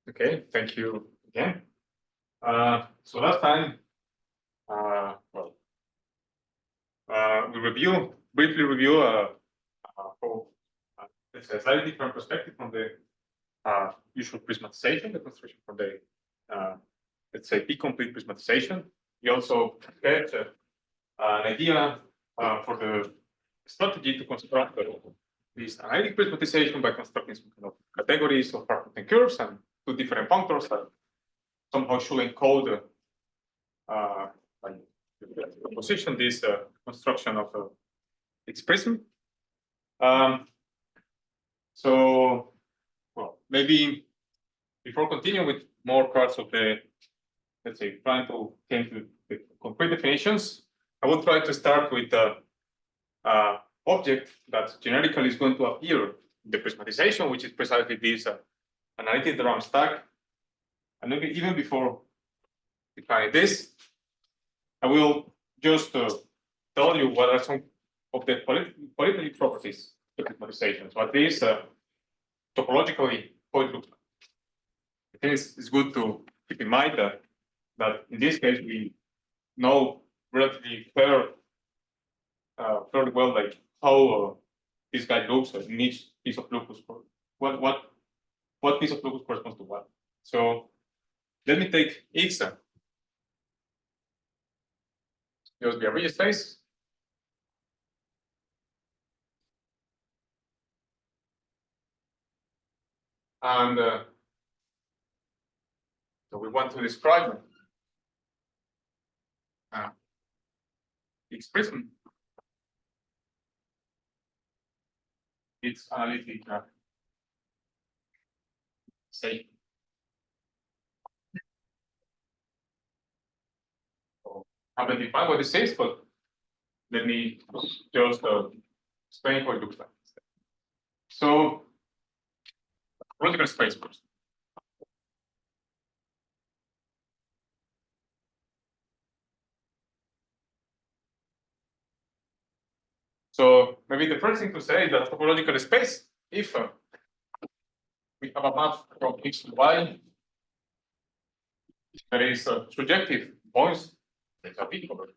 Okay, thank you again. So last time, we briefly review for it's a slightly different perspective from the usual prismatization, the construction for the let's say P-complete prismatization. We also get an idea for the strategy to construct this analytic prismatization by constructing some kind of categories of Parkinson curves and two different functors that somehow should encode position this construction of its prism. So, well, maybe before continuing with more parts of the, let's say, trying to came to the concrete definitions, I will try to start with the object that generically is going to appear in the prismatization, which is precisely this analytic drum stack. And maybe even before defining this, I will just tell you what are some of the qualitative properties of prismatization. So at least topologically, how it looks like. I think it's good to keep in mind that in this case we know relatively fairly well like how this guy looks in each piece of locus. What piece of locus corresponds to what? So let me take X. Just be a real space. And so we want to describe X prism. Its analytic state. So I haven't defined what this is, but let me just explain how it looks like. So, logical space first. So maybe the first thing to say is that topological space, if we have a map from X to Y, there is surjective points that are P-covered.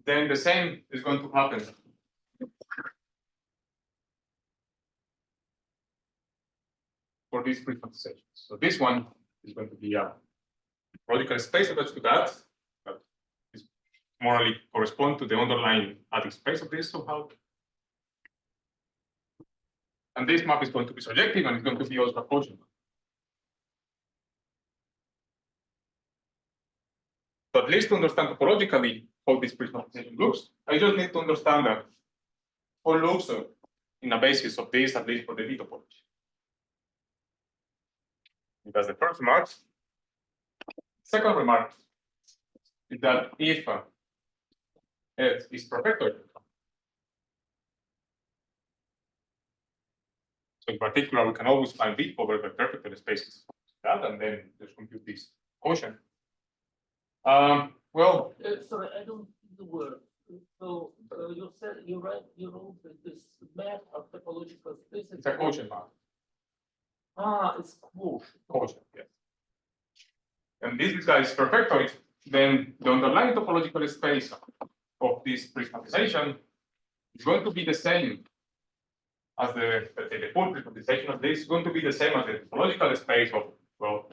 Then the same is going to happen for these prismatizations. So this one is going to be a logical space attached to that is morally correspond to the underlying attic space of this somehow. And this map is going to be surjective and it's going to be also a quotient. So at least to understand topologically how this prismatization looks, I just need to understand that how it looks in a basis of this, at least for the D topology. That's the first remark. Second remark is that if F is perfectoid, so in particular, we can always find B over the perfectoid spaces, that, and then just compute this quotient. Well, sorry, I don't see the word. So you said you wrote that this map of topological spaces. It's a quotient map. It's quotient. Quotient, yes. And this guy is perfectoid, then the underlying topological space of this prismatization is going to be the same as the full prismatization of this is going to be the same as the topological space of, well,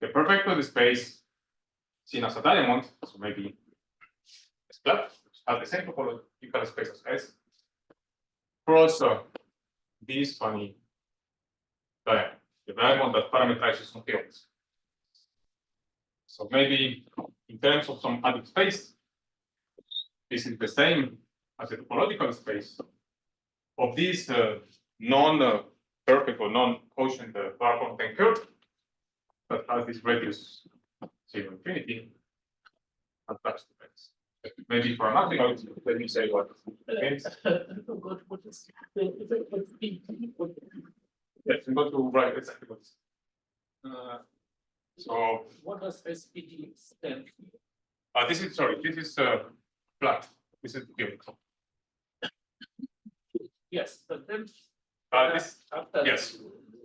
the perfectoid space seen as a diamond, so maybe S flat, which has the same topological space as S, cross this funny diamond, the diamond that parameterizes some fields. So maybe in terms of some added space, this is the same as the topological space of this non-perfect or non-quotient Parkinson curve that has this radius 0 infinity attached to X. Maybe for another note, let me say what it means. What is Yes, I'm going to write exactly what. So what does SPD stand for? this is flat. This is cubic. Yes, but then. This, after, yes.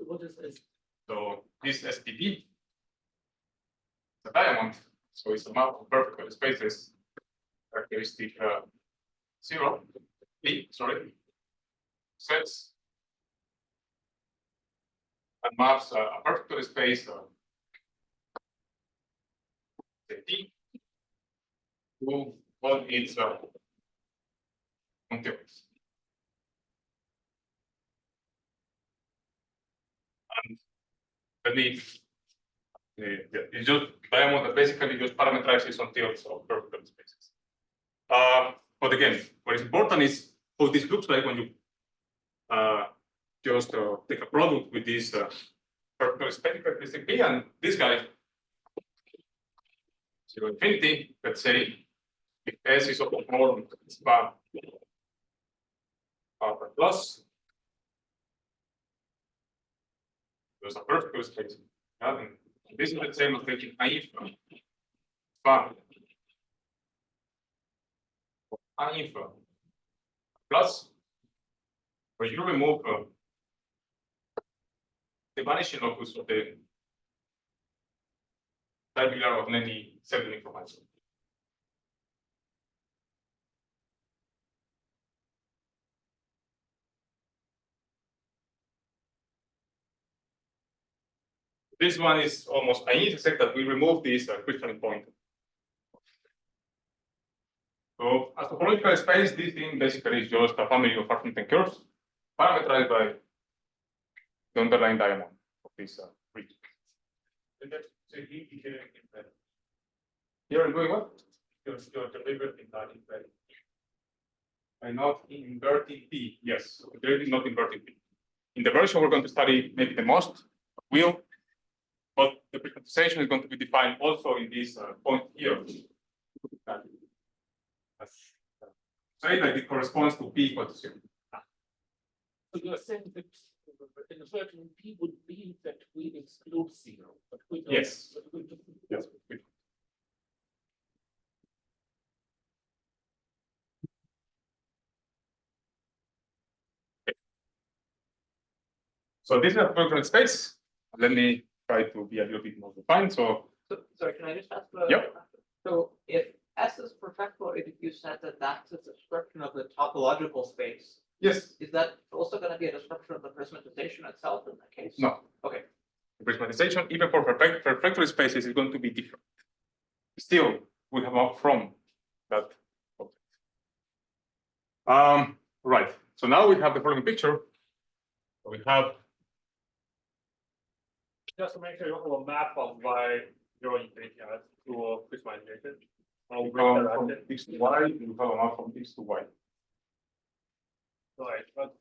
What is this? So this SPP, the diamond, so it's a map of vertical spaces, characteristic 0, P, sorry, sets and maps a vertical space, T, to all its contours. And let me, it's just diamond that basically just parameterizes on theories of vertical spaces. But again, what is important is how this looks like when you just take a product with this vertical space characteristic P and this guy, 0 infinity, let's say, if S is of the form span plus, there's a vertical space. And this is the same as taking naive span plus, where you remove the vanishing locus of the tabular of any certain information. This one is almost, I need to say that we remove this crystalline point. So as topological space, this thing basically is just a family of Argentine curves parameterized by the underlying diamond of this region. You're doing what? You're deliberately not inverting. I'm not inverting P. Yes, deliberately not inverting P. In the version we're going to study, maybe the most will, but the prismatization is going to be defined also in this point here. Say that it corresponds to P equal to 0. So you're saying that in a certain P would be that we exclude 0, but we don't. Yes. But we don't. Yes. So this is a vertical space. Let me try to be a little bit more defined. So sorry, can I just ask? Yep. So if S is perfectable, if you said that that's a description of the topological space, yes, is that also going to be a description of the prismatization itself in that case? no. Okay. The prismatization, even for perfectory spaces, is going to be different. Still, we have up from that object. Right. So now we have the following picture. We have Just to make sure you have a map of y 0 infinity as to prismatization. from x to y, we have a map from x to y. Right, but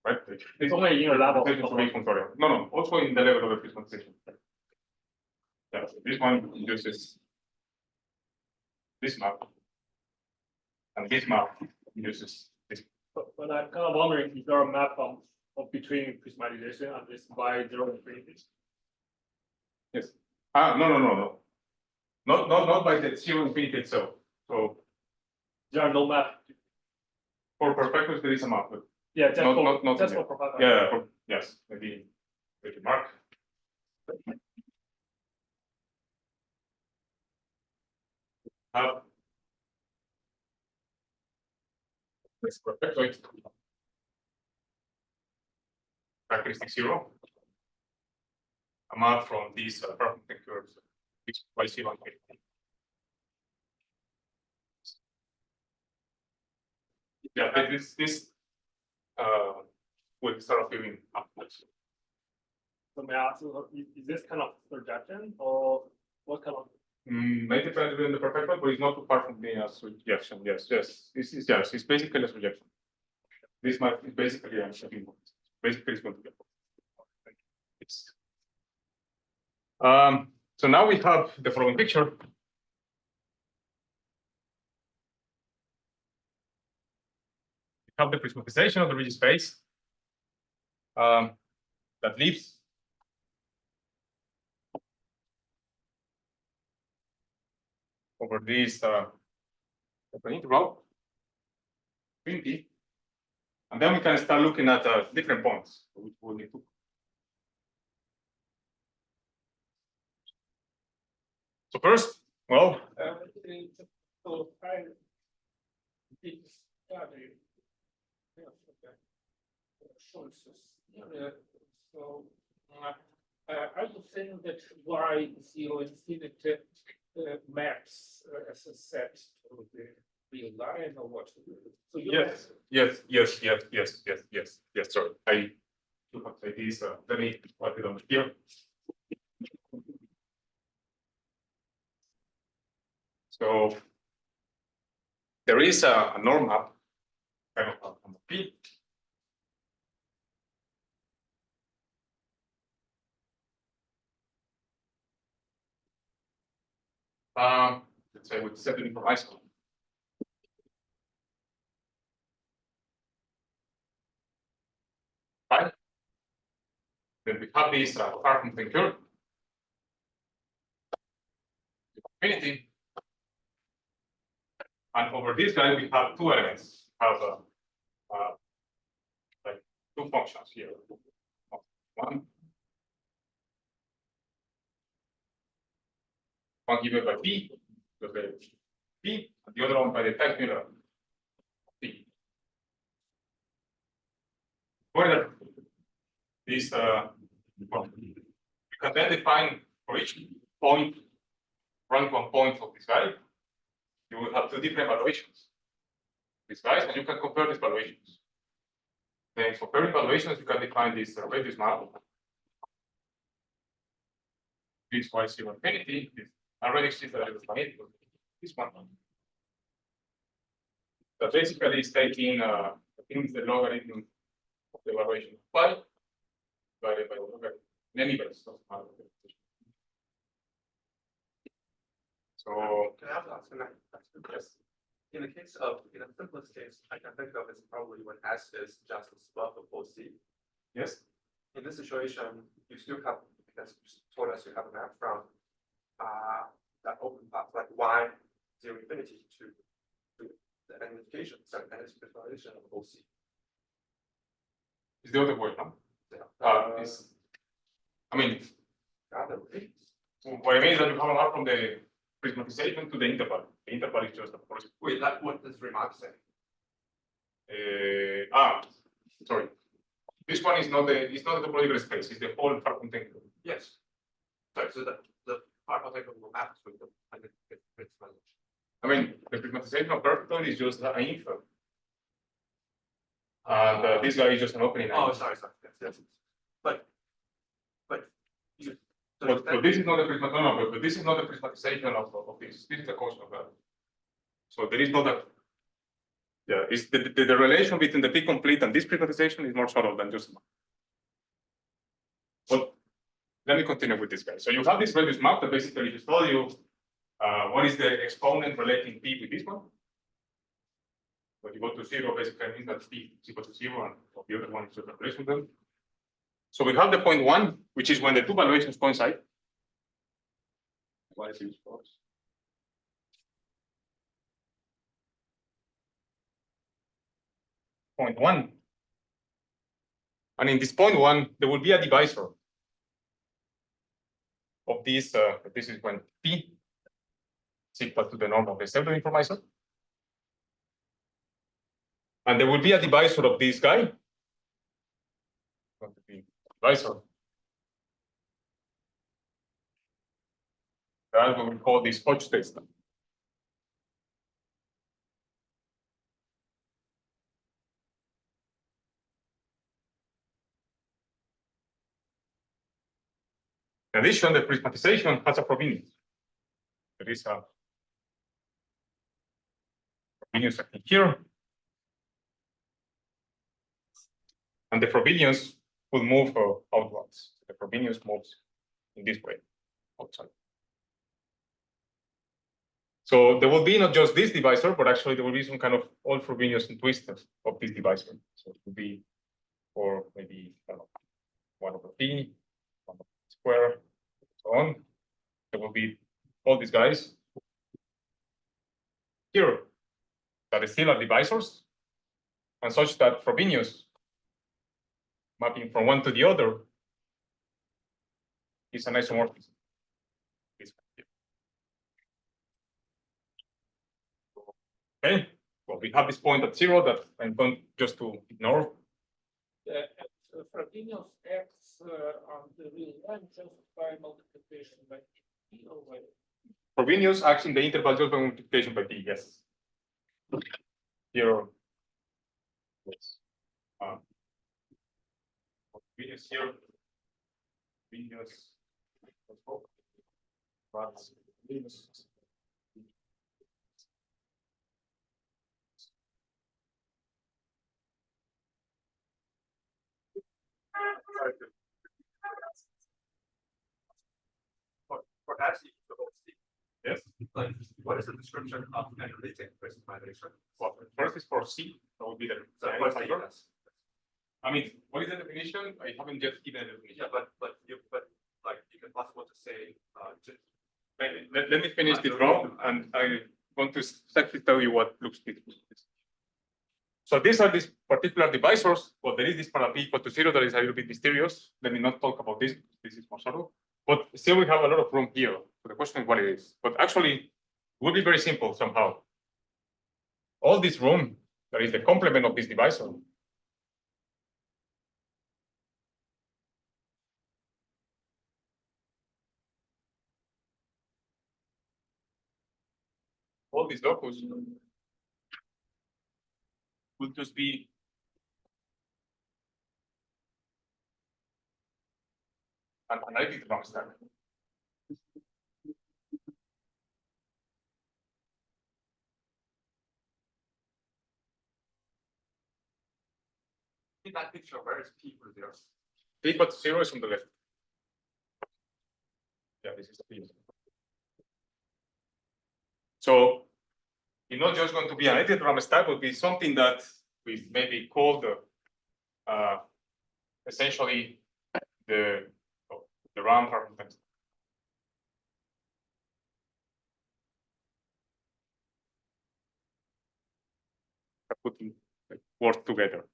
Right? it's only in a level. No, no, also in the level of the prismatization. Yeah, so this one uses this map, and this map uses this. But I'm kind of wondering, is there a map of between prismatization and this y 0 infinity? Yes. No. Not by the 0 infinity itself. So There are no map. for perfectors, there is a map. But Yeah, just not just yet. for perfect. Yeah, yes, maybe mark. Have this perfectoid characteristic 0. A map from these perfect curves x y 0 infinity. Yeah, this will start appearing afterwards. So may I ask, is this kind of projection or what kind of? May depend on the perfectoid, but it's not too far from being a projection. Yes. It's basically a projection. This map is basically a shaping point. Basically, it's going to be a it's so now we have the following picture. We have the prismatization of the rigid space that lives over this open interval. infinity. And then we can start looking at different points, which we'll need to. So first, well, So I did study. Yes, okay. Choices. So I would think that Y0 infinity maps as a set to the real line or what. So you yes. Sorry, I do have to say this. Let me write it on here. So there is a norm map kind of on the P. Let's say with 7 from ISO. Right? Then we have this carbon thinker. Infinity. And over this guy, we have two elements. We have like two functions here. One given by P, P, and the other one by the technical P. Further, this you can then define for each point, random point of this guy, you will have two different valuations. These guys, and you can compare these valuations. Then for comparing valuations, you can define this radius map. This Y0 infinity is already exists that I was made. This one. That basically is taking I think the logarithm of the valuation of pi divided by the logarithm in any case. So Can I have ask an yes. In the case of, in the simplest case, I can think of is probably when S is just the square of OC. Yes. In this situation, you still have, because you told us you have a map from that open path, like Y0 infinity to the identification, so identification of OC. It's the other way, no? Yeah. I mean, Other way. what I mean is that you have a map from the prismatization to the interval. The interval is just a process. Wait, like what does remark say? Sorry. This one is not the topological space, it's the whole Falcon thing. Yes. Sorry, so the part of it will map with the I mean, the prismatization of perfecton is just an info. And this guy is just an opening. Oh, sorry, yes. But you. But this is not the prismatization, but this is not the prismatization of this. This is the cause of that. So there is not a. Yeah, it's the relation between the P complete and this prismatization is more subtle than just. But let me continue with this guy. So you have this radius map that basically just tell you what is the exponent relating P with this one. When you go to 0, basically means that P is equal to 0, and the other one is just replacing them. So we have the point 1, which is when the two valuations coincide. What is this for? Point 1. And in this point 1, there will be a divisor of this. This is when P is equal to the norm of the pseudo information. And there will be a divisor of this guy. Going to be divisor. That's what we call this Hodge test. In addition, the prismatization has a provenience. There is a provenience here. And the provenience will move outwards. The provenience moves in this way, outside. So there will be not just this divisor, but actually there will be some kind of all Frobenius and twisters of this divisor. So it will be, or maybe 1 over P, 1 over square, so on. There will be all these guys here that is still are divisors, and such that Frobenius mapping from one to the other is an isomorphism. Okay, well, we have this point at 0 that I'm going just to ignore. Frobenius acts on the real line just by multiplication by T or by. Frobenius acts in the interval just by multiplication by t, yes. Here. Yes. Frobenius here. Frobenius. Frobenius. For actually, Yes. like, what is the description of analytic prismatization? Well, first is for C, that would be the. So what's the yes? I mean, what is the definition? I haven't yet given a definition. Yeah, but like you can possible to say just Let me finish this row, and I want to exactly tell you what looks good. So these are these particular divisors. Well, there is this para p equal to 0 that is a little bit mysterious. Let me not talk about this. This is more subtle. But still, we have a lot of room here. So the question is what it is. But actually, it would be very simple somehow. All this room, that is the complement of this divisor. All these locus would just be an analytic drum stack. in that picture where is P equal to 0? P equal to 0 is on the left. Yeah, this is the P. So it's not just going to be an analytic drum stack, it would be something that we maybe call the essentially the RAM fragment. Putting work together.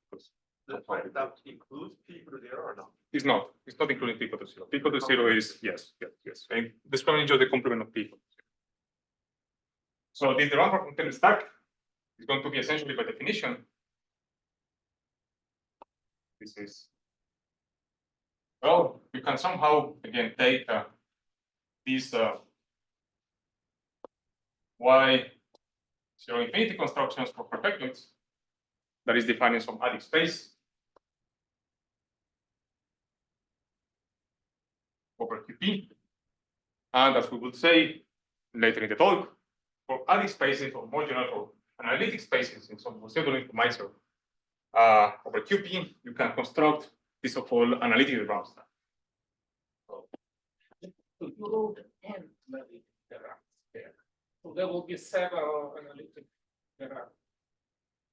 That includes P equal to 0 or not? It's not. It's not including P equal to 0. P equal to 0 is yes. And describing just the complement of P equal to 0. So this RAM fragment stack is going to be essentially by definition. This is well, you can somehow again take these y 0 infinity constructions for perfectoids that is defined in some adic space over QP. And as we would say later in the talk, for adic spaces or more general for analytic spaces in some pseudo information over QP, you can construct this so-called analytic drum stack. So you wrote n analytic derived there. So there will be several analytic derived.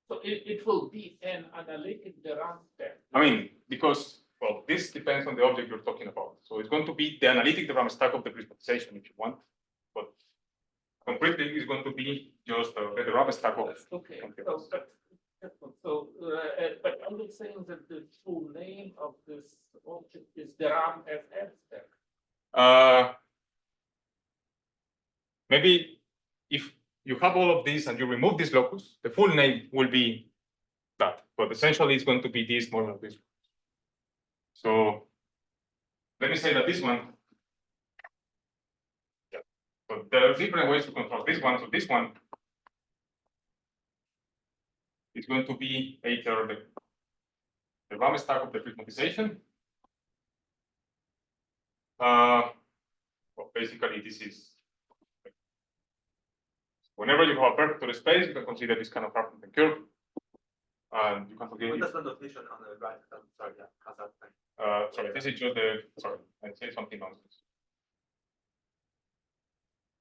So it will be an analytic derived there. I mean, because well, this depends on the object you're talking about. So it's going to be the analytic drum stack of the prismatization if you want, but concretely it's going to be just the drum stack of. Okay. But I'm not saying that the full name of this object is DRAM FF there. Maybe if you have all of these and you remove this locus, the full name will be that, but essentially it's going to be this more than this. So let me say that this one, yeah. So there are different ways to control this one. So this one is going to be either the RAM stack of the prismatization. Well, basically this is whenever you have a perfect space, you can consider this kind of fragment curve. And you can forget. What does the notation on the right? Sorry, yeah, how's that thing? Sorry, this is just the, sorry, I said something nonsense.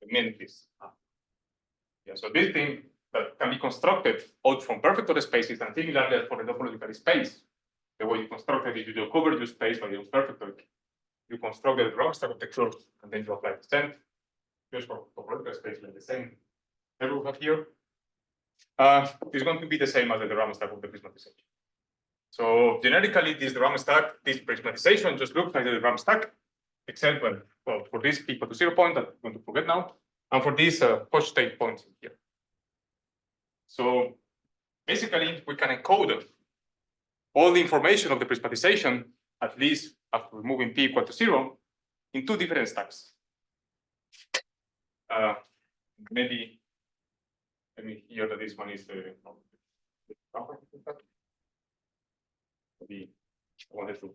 The min is. Yeah, so this thing that can be constructed out from perfect order spaces and similarly for the topological space. The way you construct it is you cover your space by use perfect order. You construct the drum stack of the curve and then you apply descent. Just for topological space like the same that we have here. is going to be the same as the Raman stack of the prismatization. So generically, this Raman stack, this prismatization just looks like the Raman stack, except well, for this p equal to 0 point that I'm going to forget now, and for this Hodge state points here. So basically, we can encode all the information of the prismatization, at least after removing p equal to 0, in two different stacks. Maybe let me hear that this one is the maybe I wanted to.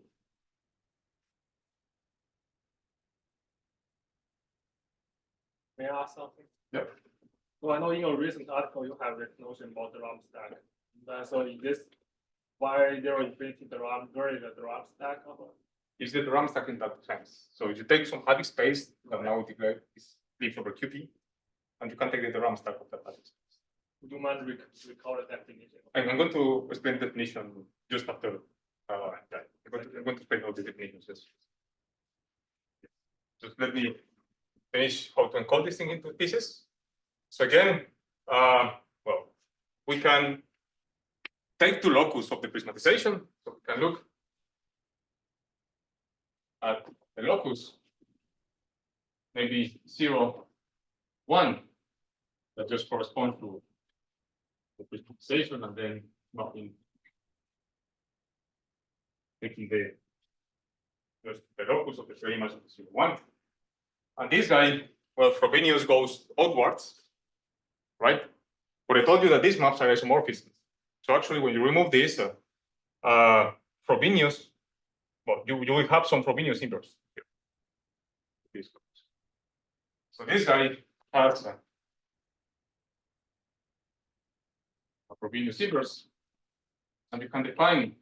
May I ask something? Yeah. So I know in your recent article, you have this notion about the RAM stack. So in this, why zero infinity the RAM, where is the RAM stack? Is the RAM stack in that sense? So if you take some Hadik space that now declared is leaf over QP, and you can take the RAM stack of that Hadik space. Would you mind recall the definition? I'm going to explain the definition just after that. I'm going to explain all the definitions. Yes. Just let me finish how to encode this thing into pieces. So again, well, we can take two locus of the prismatization. So we can look at the locus, maybe 0, 1, that just corresponds to the prismatization, and then nothing, taking just the locus of the frame image of the 0, 1. And this guy, well, Frobenius goes outwards, right? But I told you that these maps are isomorphisms. So actually, when you remove this, Frobenius, well, you will have some Frobenius inverse here. So this guy has a Frobenius inverse, and you can define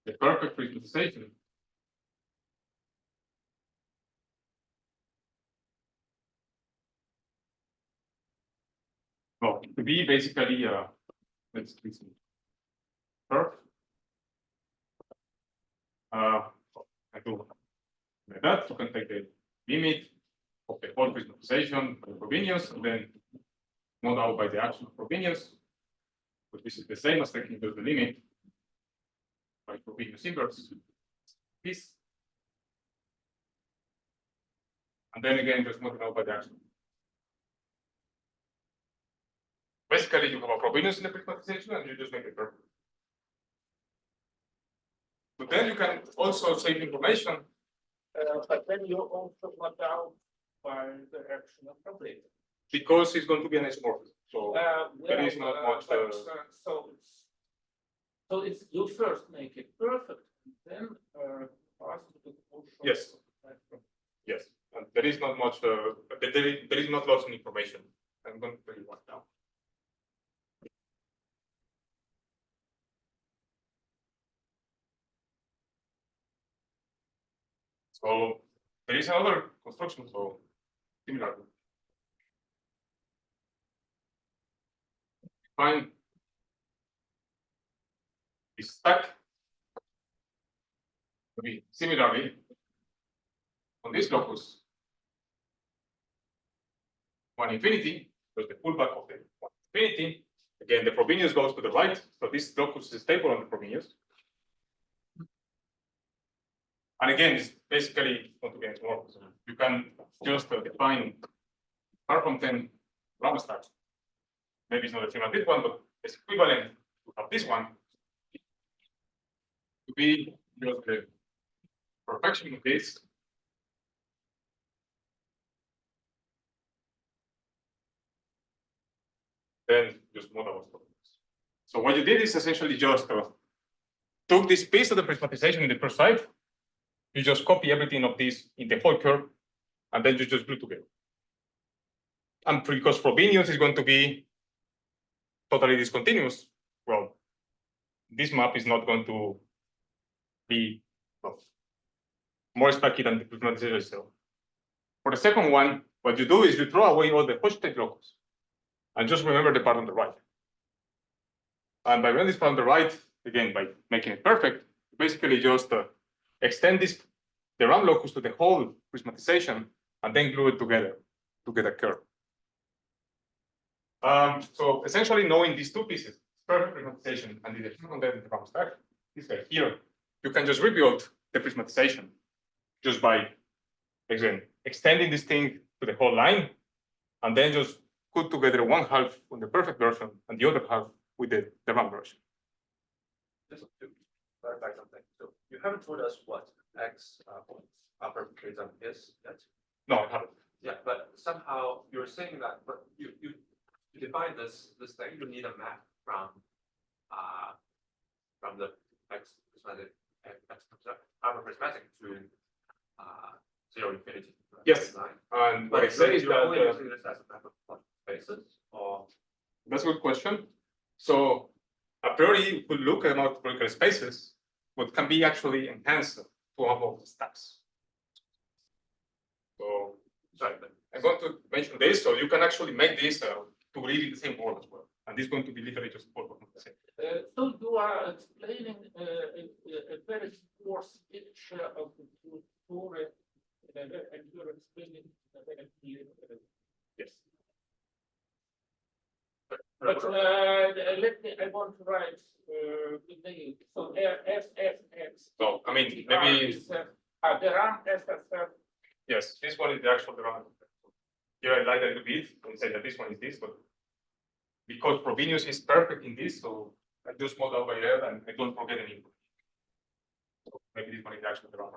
the perfect prismatization well, to be basically let's see. Perf. I do like that. You can take the limit of the whole prismatization by Frobenius, and then mod out by the action of Frobenius. But this is the same as taking just the limit by Frobenius inverse. This. And then again, just mod it out by the action. Basically, you have a Frobenius in the prismatization, and you just make it perfect. But then you can also save information. But then you also got out by the action of problem. Because it's going to be an isomorphism. So there is not much. So it's you first make it perfect, then pass to the motion. Yes. Yes, and there is not much. There is not lots of information. I'm going to tell you what now. So there is another construction. So similar. Find this stack to be similarly on this locus 1 infinity, because the pullback of the 1 infinity. Again, the Frobenius goes to the right, so this locus is stable on the Frobenius. And again, it's basically going to be isomorphism. You can just define apart from 10 Raman stacks. Maybe it's not the same as this one, but it's equivalent to have this one to be just the perfection of this. Then just model. So what you did is essentially just took this piece of the prismatization in the first side. You just copy everything of this in the whole curve, and then you just glue together. And because Frobenius is going to be totally discontinuous, well, this map is not going to be more stacky than the prismatization itself. For the second one, what you do is you throw away all the Hodge-state locus, and just remember the part on the right. And by running this part on the right, again, by making it perfect, basically just extend the RAM locus to the whole prismatization, and then glue it together to get a curve. So essentially knowing these two pieces, perfect prismatization and the diffusion content RAM stack, this guy here, you can just rebuild the prismatization just by, again, extending this thing to the whole line, and then just put together one half on the perfect version and the other half with the RAM version. Just to clarify something, so you haven't told us what X upper prism is yet. No, I haven't. Yeah, but somehow you're saying that, but you define this thing, you need a map from the X prismatic upper prismatic to zero infinity. right? Yes. Line. And what I But say is you're that only using this as a map of spaces, or that's a good question. So a priori, you could look at multiple spaces, but can be actually enhanced to one of the stacks. So sorry, but I'm going to mention this, so you can actually make this to live in the same world as well. And this is going to be literally just four of the same. So you are explaining a very coarse picture of the two story, and you're explaining a very clear. Yes. But let me, I want to write the name. So FFX. So I mean, maybe The RAM SSF. yes, this one is the actual RAM. Here I like a little bit and say that this one is this, but because Frobenius is perfect in this, so I just model by error and I don't forget any input. So maybe this one is actually the RAM.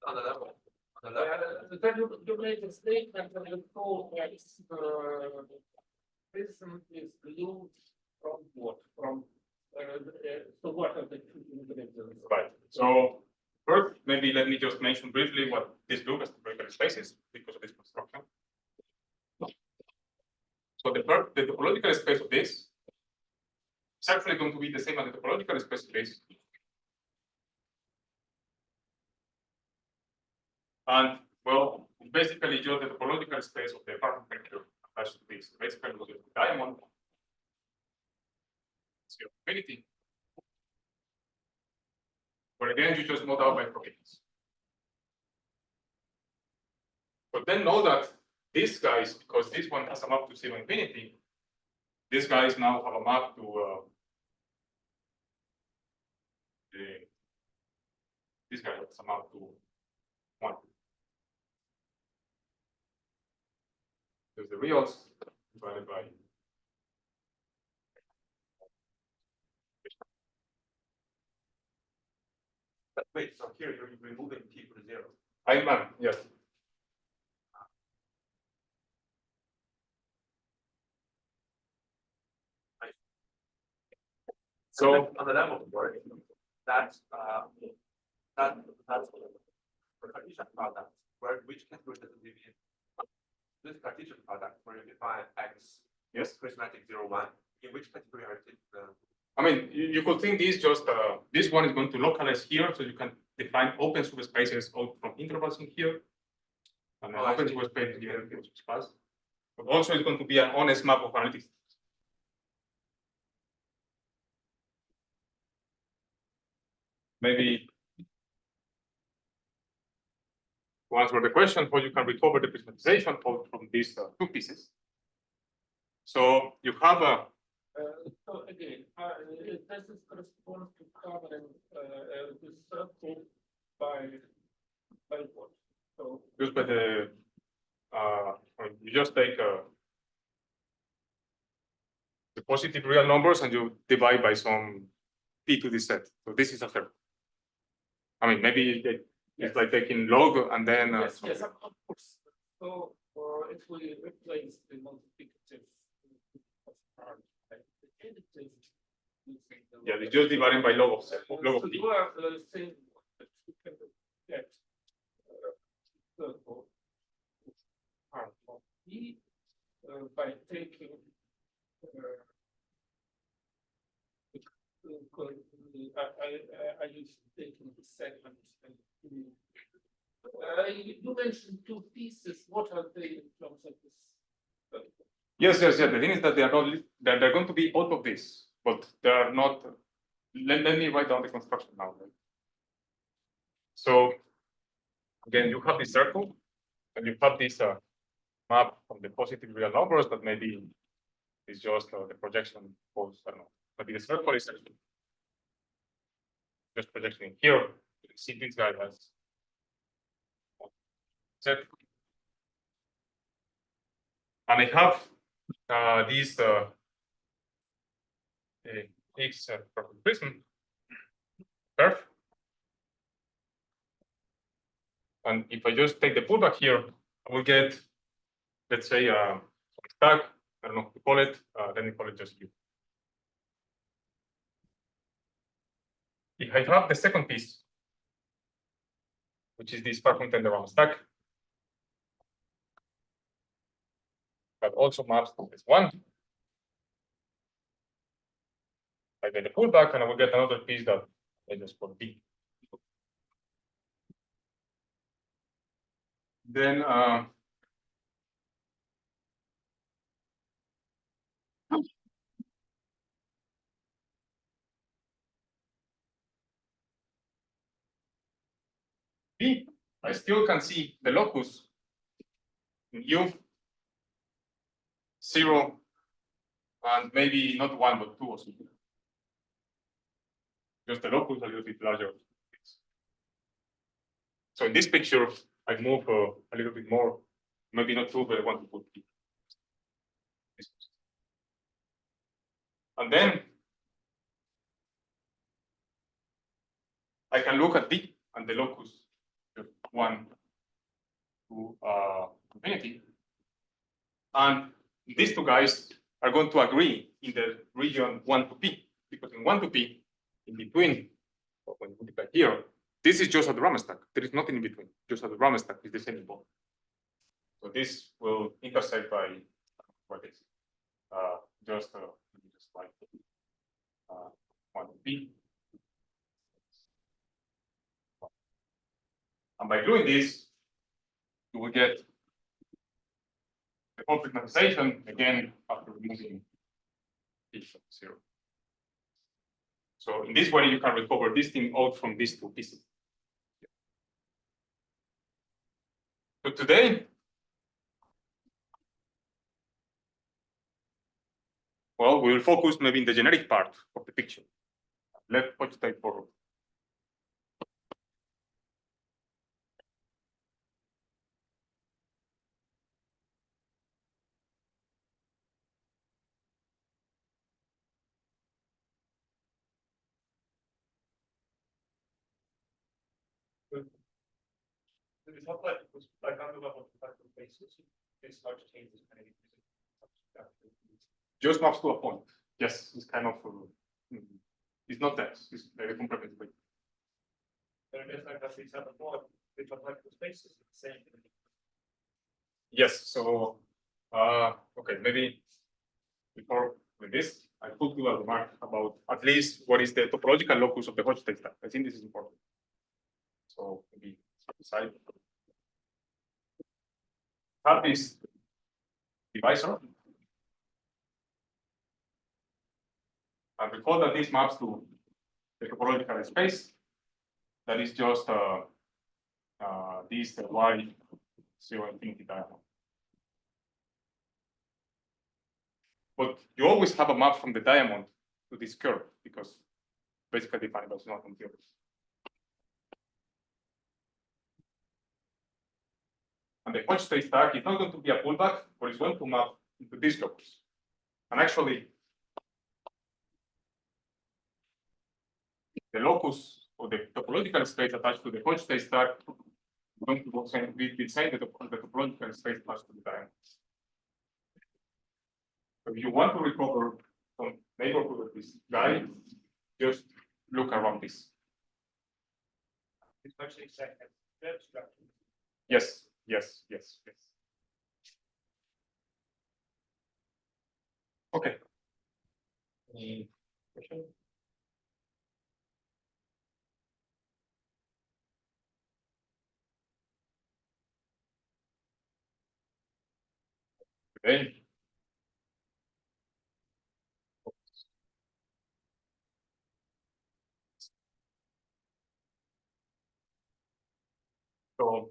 on the level, on the level. Then you made a statement and you told that prism is glued from what? From so what are the two ingredients? Right. So first, maybe let me just mention briefly what this look as topological spaces because of this construction. So the topological space of this is actually going to be the same as the topological space of this. And well, it's basically just the topological space of the apartment vector attached to this. Basically, the diamond. It's your infinity. But again, you just model by Frobenius. But then know that these guys, because this one has a map to zero infinity, these guys now have a map to this guy has a map to 1. There's the reals divided by But wait, so here you're removing t equal to 0. I man, yes. So on the level, right? That's that's for Cartesian product, which category does it live in? This Cartesian product where you define X yes, prismatic 0, 1, in which category are it? I mean you could think this just this one is going to localize here, so you can define open subspaces out from intervals in here, and an Oh, I open see. subspace here in subspace. But also it's going to be an honest map of analytics. Maybe to answer the question, how you can recover the prismatization out from these two pieces. So you have a So again, does this correspond to covering the circle by what? So just by the you just take the positive real numbers and you divide by some p to the set. So this is a circle. I mean, maybe it's like taking log and then yes, yes, of course. So if we replace the multiplicative part by the additive, yeah, it's just dividing by log of set, so log of p. you are saying that you can get circle part of p by taking I use taking the segment and you mentioned two pieces. What are they in terms of this? Yes. The thing is that they are not that they're going to be out of this, but they are not. Let me write down the construction now. Right? So again, you have this circle, and you have this map from the positive real numbers, but maybe it's just the projection pose, I don't know. Maybe the circle is just projection here. You can see this guy has set. And I have these X perfect prism curve. And if I just take the pullback here, I will get, let's say, stack. I don't know what to call it. Let me call it just U. If I have the second piece, which is this far from 10 around stack, that also maps to this one. I get the pullback, and I will get another piece that I just call B. Then B, I still can see the locus in U, 0, and maybe not 1, but 2 or something. Just the locus a little bit larger. So in this picture, I move a little bit more, maybe not 2, but I want to put B. And then I can look at D and the locus 1 to infinity. And these two guys are going to agree in the region 1 to P, because in 1 to P, in between, when you put it back here, this is just at the Raman stack. There is nothing in between, just at the Raman stack is the same ball. So this will intersect by what is just like 1 to P. And by doing this, you will get the whole prismatization again after removing P of 0. So in this way, you can recover this thing out from these two pieces. So today, well, we will focus maybe in the generic part of the picture. Left watch type forward. It's not like it was like on the level of the basis. It's hard to change this kind of. Just maps to a point. Yes, it's kind of. It's not that. It's very complementary. But it is like that, it's not more, it's not like the spaces, it's the same. Yes. So, okay, maybe before with this, I could do a remark about at least what is the topological locus of the Hodge stack. I think this is important. So maybe side. Have this divisor. And recall that this maps to the topological space. That is just this y 0 infinity diagonal. But you always have a map from the diamond to this curve because basically the variable is not continuous. And the Hodge state stack is not going to be a pullback, but it's going to map into this locus. And actually, the locus or the topological space attached to the Hodge state stack is going to be the same the topological space attached to the diamond. So if you want to recover some neighborhood of this guy, just look around this. It's actually second. That's structure. Yes, yes, yes, yes. Okay. Any question? Okay. So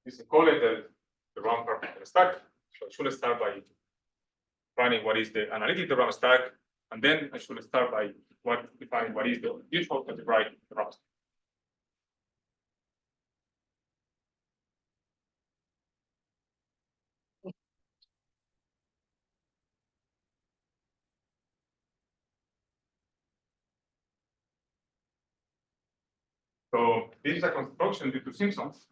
this is called the round perfect stack. So I should start by defining what is the analytic theorem stack, and then I should start by defining what is the usual algebraic theorem stack. So this is a construction due to Simpsons.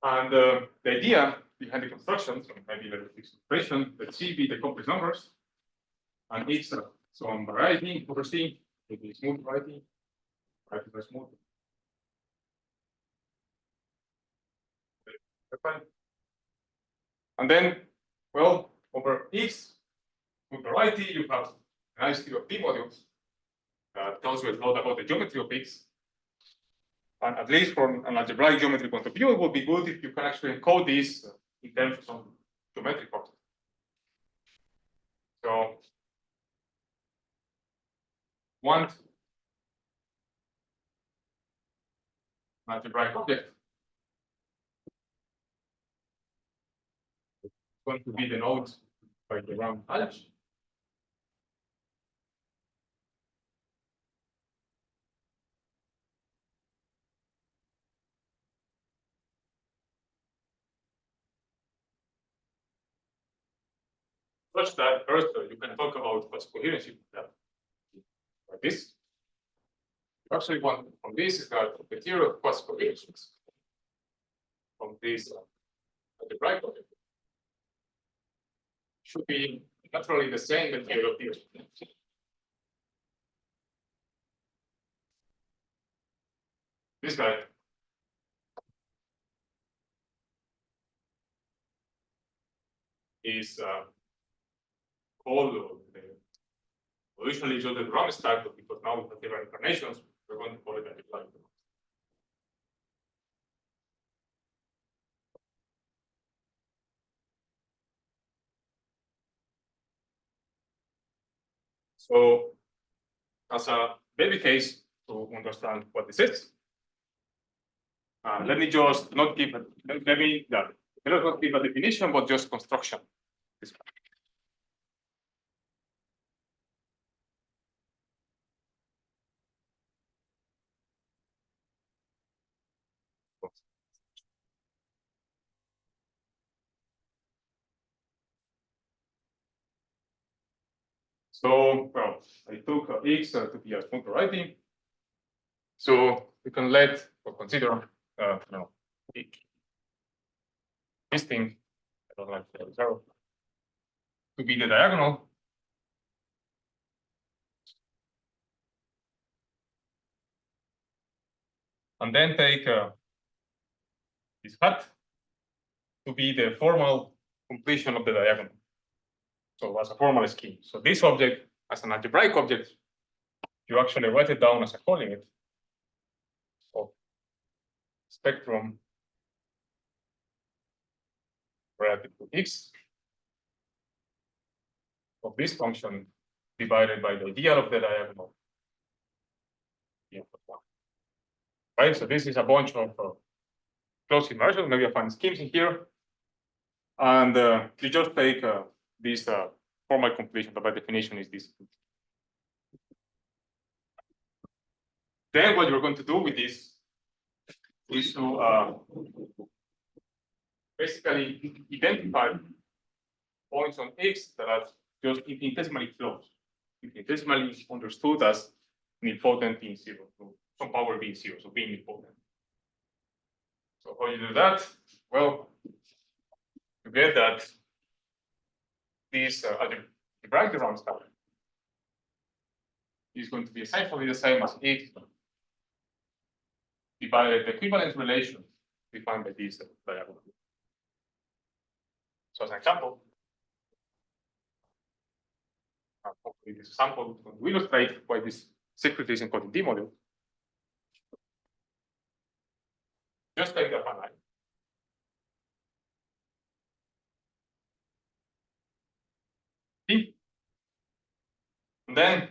And the idea behind the construction, so maybe let this expression, let C be the complex numbers, and it's some variety over C, maybe smooth variety by smooth. And then, well, over X, smooth variety, you have a nice series of P modules that tells you a lot about the geometry of X. And at least from an algebraic geometry point of view, it would be good if you can actually encode this in terms of some geometric object. So one algebraic object is going to be the node by the round edge. Such that first you can talk about what's coherency like this. Actually, one from this is that the theory of quasi-coherencies from this algebraic object should be naturally the same as the theory of theory. This guy is called the originally just the drum stack, but because now we have different incarnations, we're going to call it algebraic. So, as a baby case to understand what this is, let me just not give let me not give a definition, but just construction. So, well, I took X to be a smooth variety. So we can let or consider, this thing, I don't like the zero, to be the diagonal. And then take this hat to be the formal completion of the diagonal. So as a formal scheme. So this object, as an algebraic object, you actually write it down as a colimit of spectrum relative to X of this function divided by the ideal of the diagonal. Right, so this is a bunch of close immersion. Maybe I find schemes in here, and you just take this formal completion that by definition is this. Then what you're going to do with this is to basically identify points on X that are just infinitesimally close, infinitesimally understood as nilpotent being zero, so some power being zero, so being nilpotent. So how you do that? Well, you get that this algebraic theorem stack is going to be essentially the same as X divided the equivalence relation defined by this diagonal. So as an example, hopefully this example will illustrate why this secret is encoded in D module. Just take that one line. And then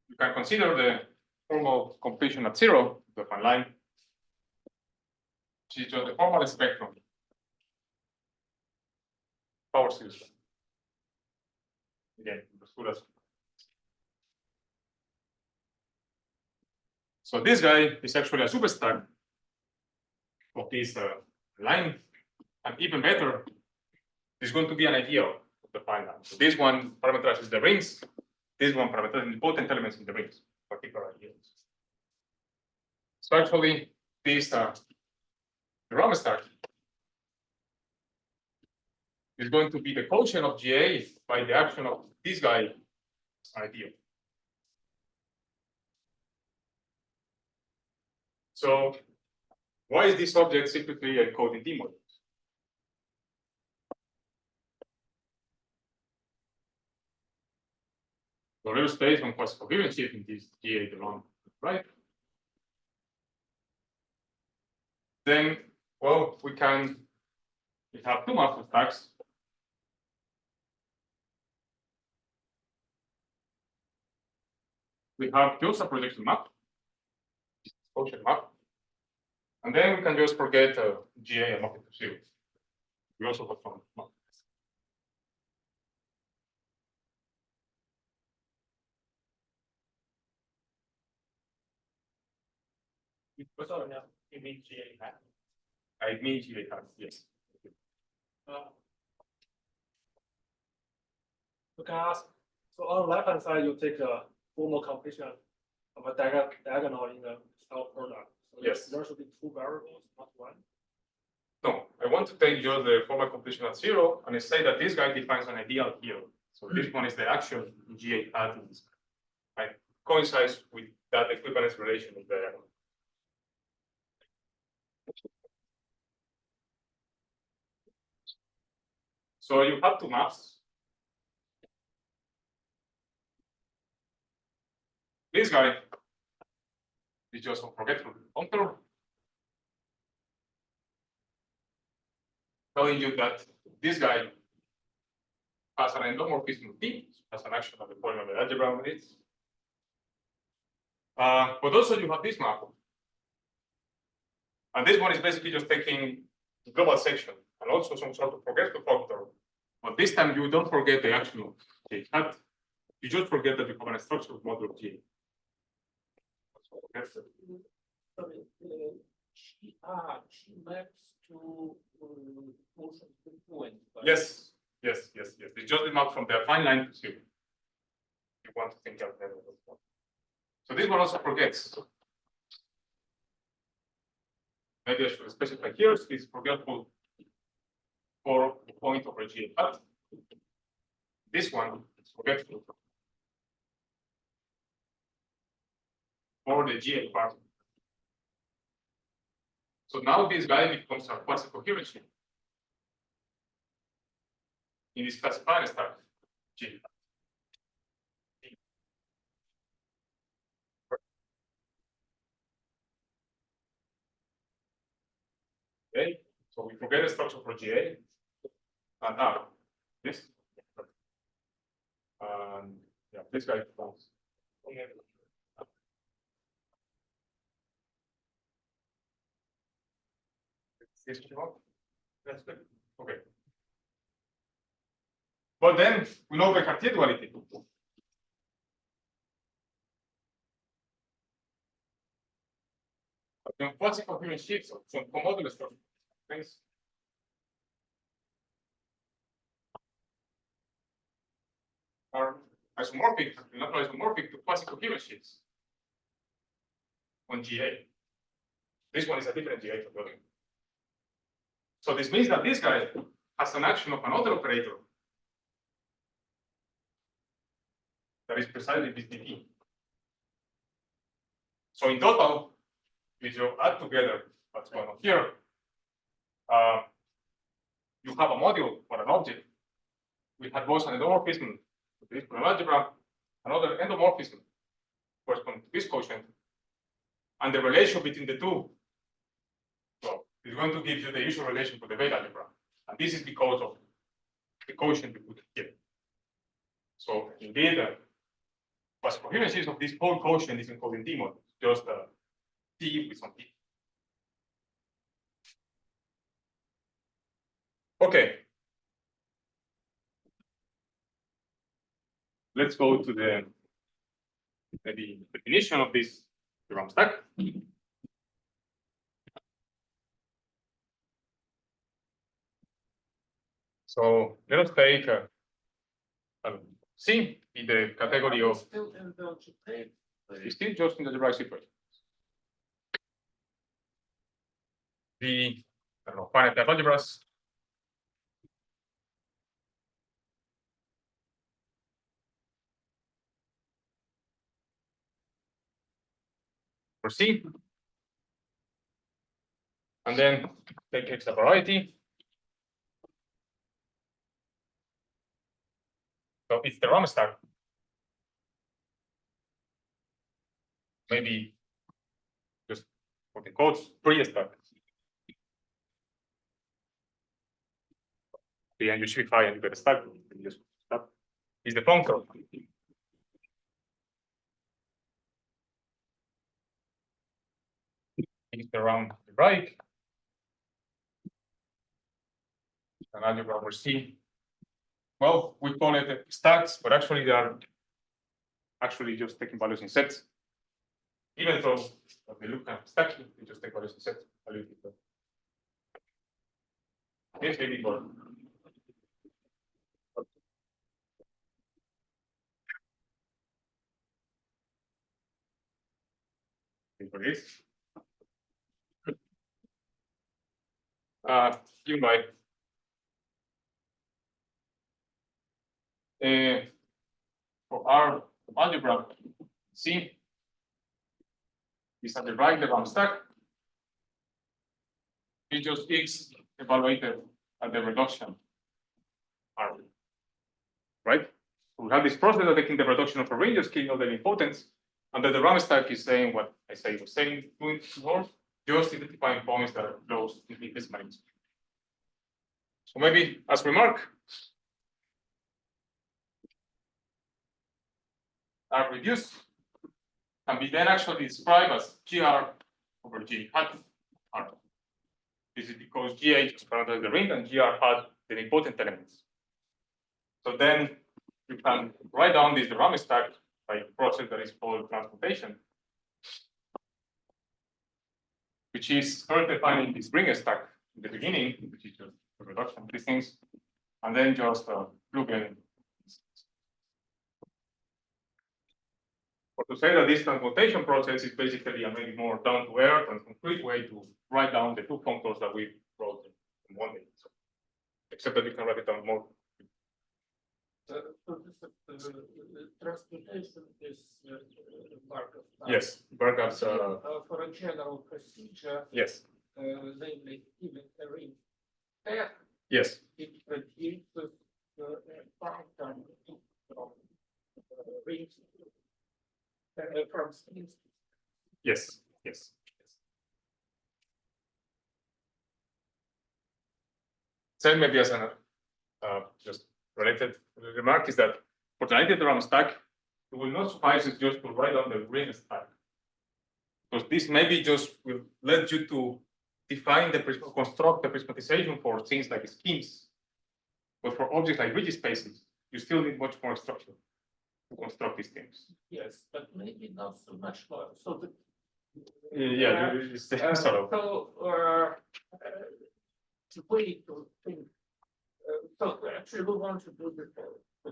you can consider the formal completion at zero, the one line. which is just the formal spectrum. Power series. Again, as good as. So this guy is actually a superstar of this line, and even better, is going to be an ideal of the fine line. So this one parameterizes the rings, this one parameterizes the potent elements in the rings, particular ideals. So actually, this the Raman star is going to be the quotient of GA by the action of this guy ideal. So why is this object secretly encoding D model? So there is space on quasi-coherent shift in this GA along, right? Then, well, we have two master stacks. We have just a projection map, quotient map, and then we can just forget GA and map it to zero. We also have fun. So, yeah, you mean GA hat. I mean GA has, yes. So can I ask, so on the left hand side, you take a formal completion of a diagonal in the cell product. So Yes. There should be two variables, not one. No, I want to take just the formal completion at zero and say that this guy defines an ideal here. So this one is the action in GA hat in this guy. Right? Coincides with that equivalence relation of the. So you have two maps. This guy is just a forgetful contour, telling you that this guy has an endomorphism T, has an action of the polynomial algebra with it. But also you have this map. And this one is basically just taking the global section and also some sort of forgetful factor. But this time you don't forget the action of J hat. You just forget that you have an structure of model of J. G maps to motion frequent. Yes. It's just the map from the affine line to zero. You want to think of that. So this one also forgets. Maybe I should specify here is forgetful for the point over G hat. This one is forgetful for the GA part. So now this guy becomes a quasi-coherent shift in this classifier star G. Okay, so we forget the structure for GA. And now this. And yeah, this guy becomes. This one? That's good. Okay. But then we know the Cartier duality. Then quasi-coherent shifts of some commodulus structure things. Are isomorphic, not isomorphic to quasi-coherent shifts on GA. This one is a different GA from the other. So this means that this guy has an action of another operator that is precisely this DT. So in total, if you add together what's going on here, you have a module for an object. We had both an endomorphism to this algebra, another endomorphism corresponding to this quotient, and the relation between the two. So it's going to give you the usual relation for the Vega algebra, and this is because of the quotient we put here. So indeed, quasi-coherencies of this whole quotient is encoded in D mod, just T with some T. Okay. Let's go to the definition of this theorem stack. So let us take C in the category of Still in the algebraic. it's still just in the derived situation. The I don't know, finite algebras. For C. And then take extra variety. So it's the RAM stack. Maybe just put in quotes, pre-stack. And you simplify and you get a stack. You just stack is the functor. It's around the right. An algebra over C. Well, we call it stacks, but actually they are actually just taking values in sets. Even though they look kind of stacky, they just take values in sets. Yes, maybe for this. Given by for our algebra, C is at the right level stack. It just X evaluated at the reduction R. Right? So we have this process of taking the reduction of a range of scaling of the nilpotents, and then the RAM stack is saying what I say was saying, doing more, just identifying points that are close to this magnitude. So maybe as remark, are reduced can be then actually described as GR over G hat R. This is because GH is parameter of the ring and GR had the nilpotent elements. So then you can write down this RAM stack by a process that is called transmutation, which is first defining this ring stack in the beginning, which is just the reduction of these things, and then just plug in. Or to say that this transmutation process is basically a maybe more down to earth and concrete way to write down the two functors that we wrote in one day. So, except that you can write it down more. So this transmutation is Markov. Yes, Bergham's. For a general procedure, Yes. namely given a ring F, Yes. it produces a function from rings from schemes. Yes. Yes. Same maybe as an just related remark is that for the analytic theorem stack, it will not suffice it just to write down the ring stack. Because this maybe just will let you to define the construct the prismatization for things like schemes. But for objects like rigid spaces, you still need much more structure to construct these things. Yes, but maybe not so much more. So the Yeah, it's sort of. So the way to think. So actually, we want to do the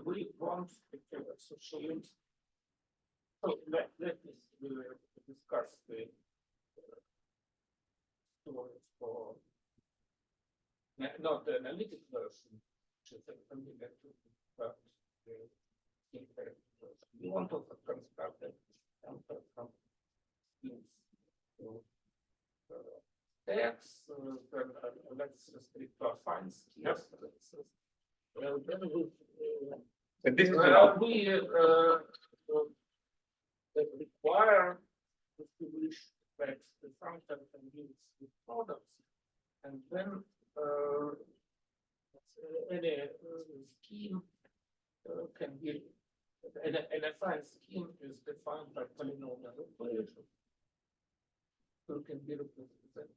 we want to associate. So let us discuss the stories for not the analytic version, which is something that but the incorrect version. We want to construct that from schemes. So stacks, then let's restrict to affine schemes. Then And this is we require distinguish the function and use with products, and then any scheme can be an affine scheme is defined by polynomial equation. So it can be represented.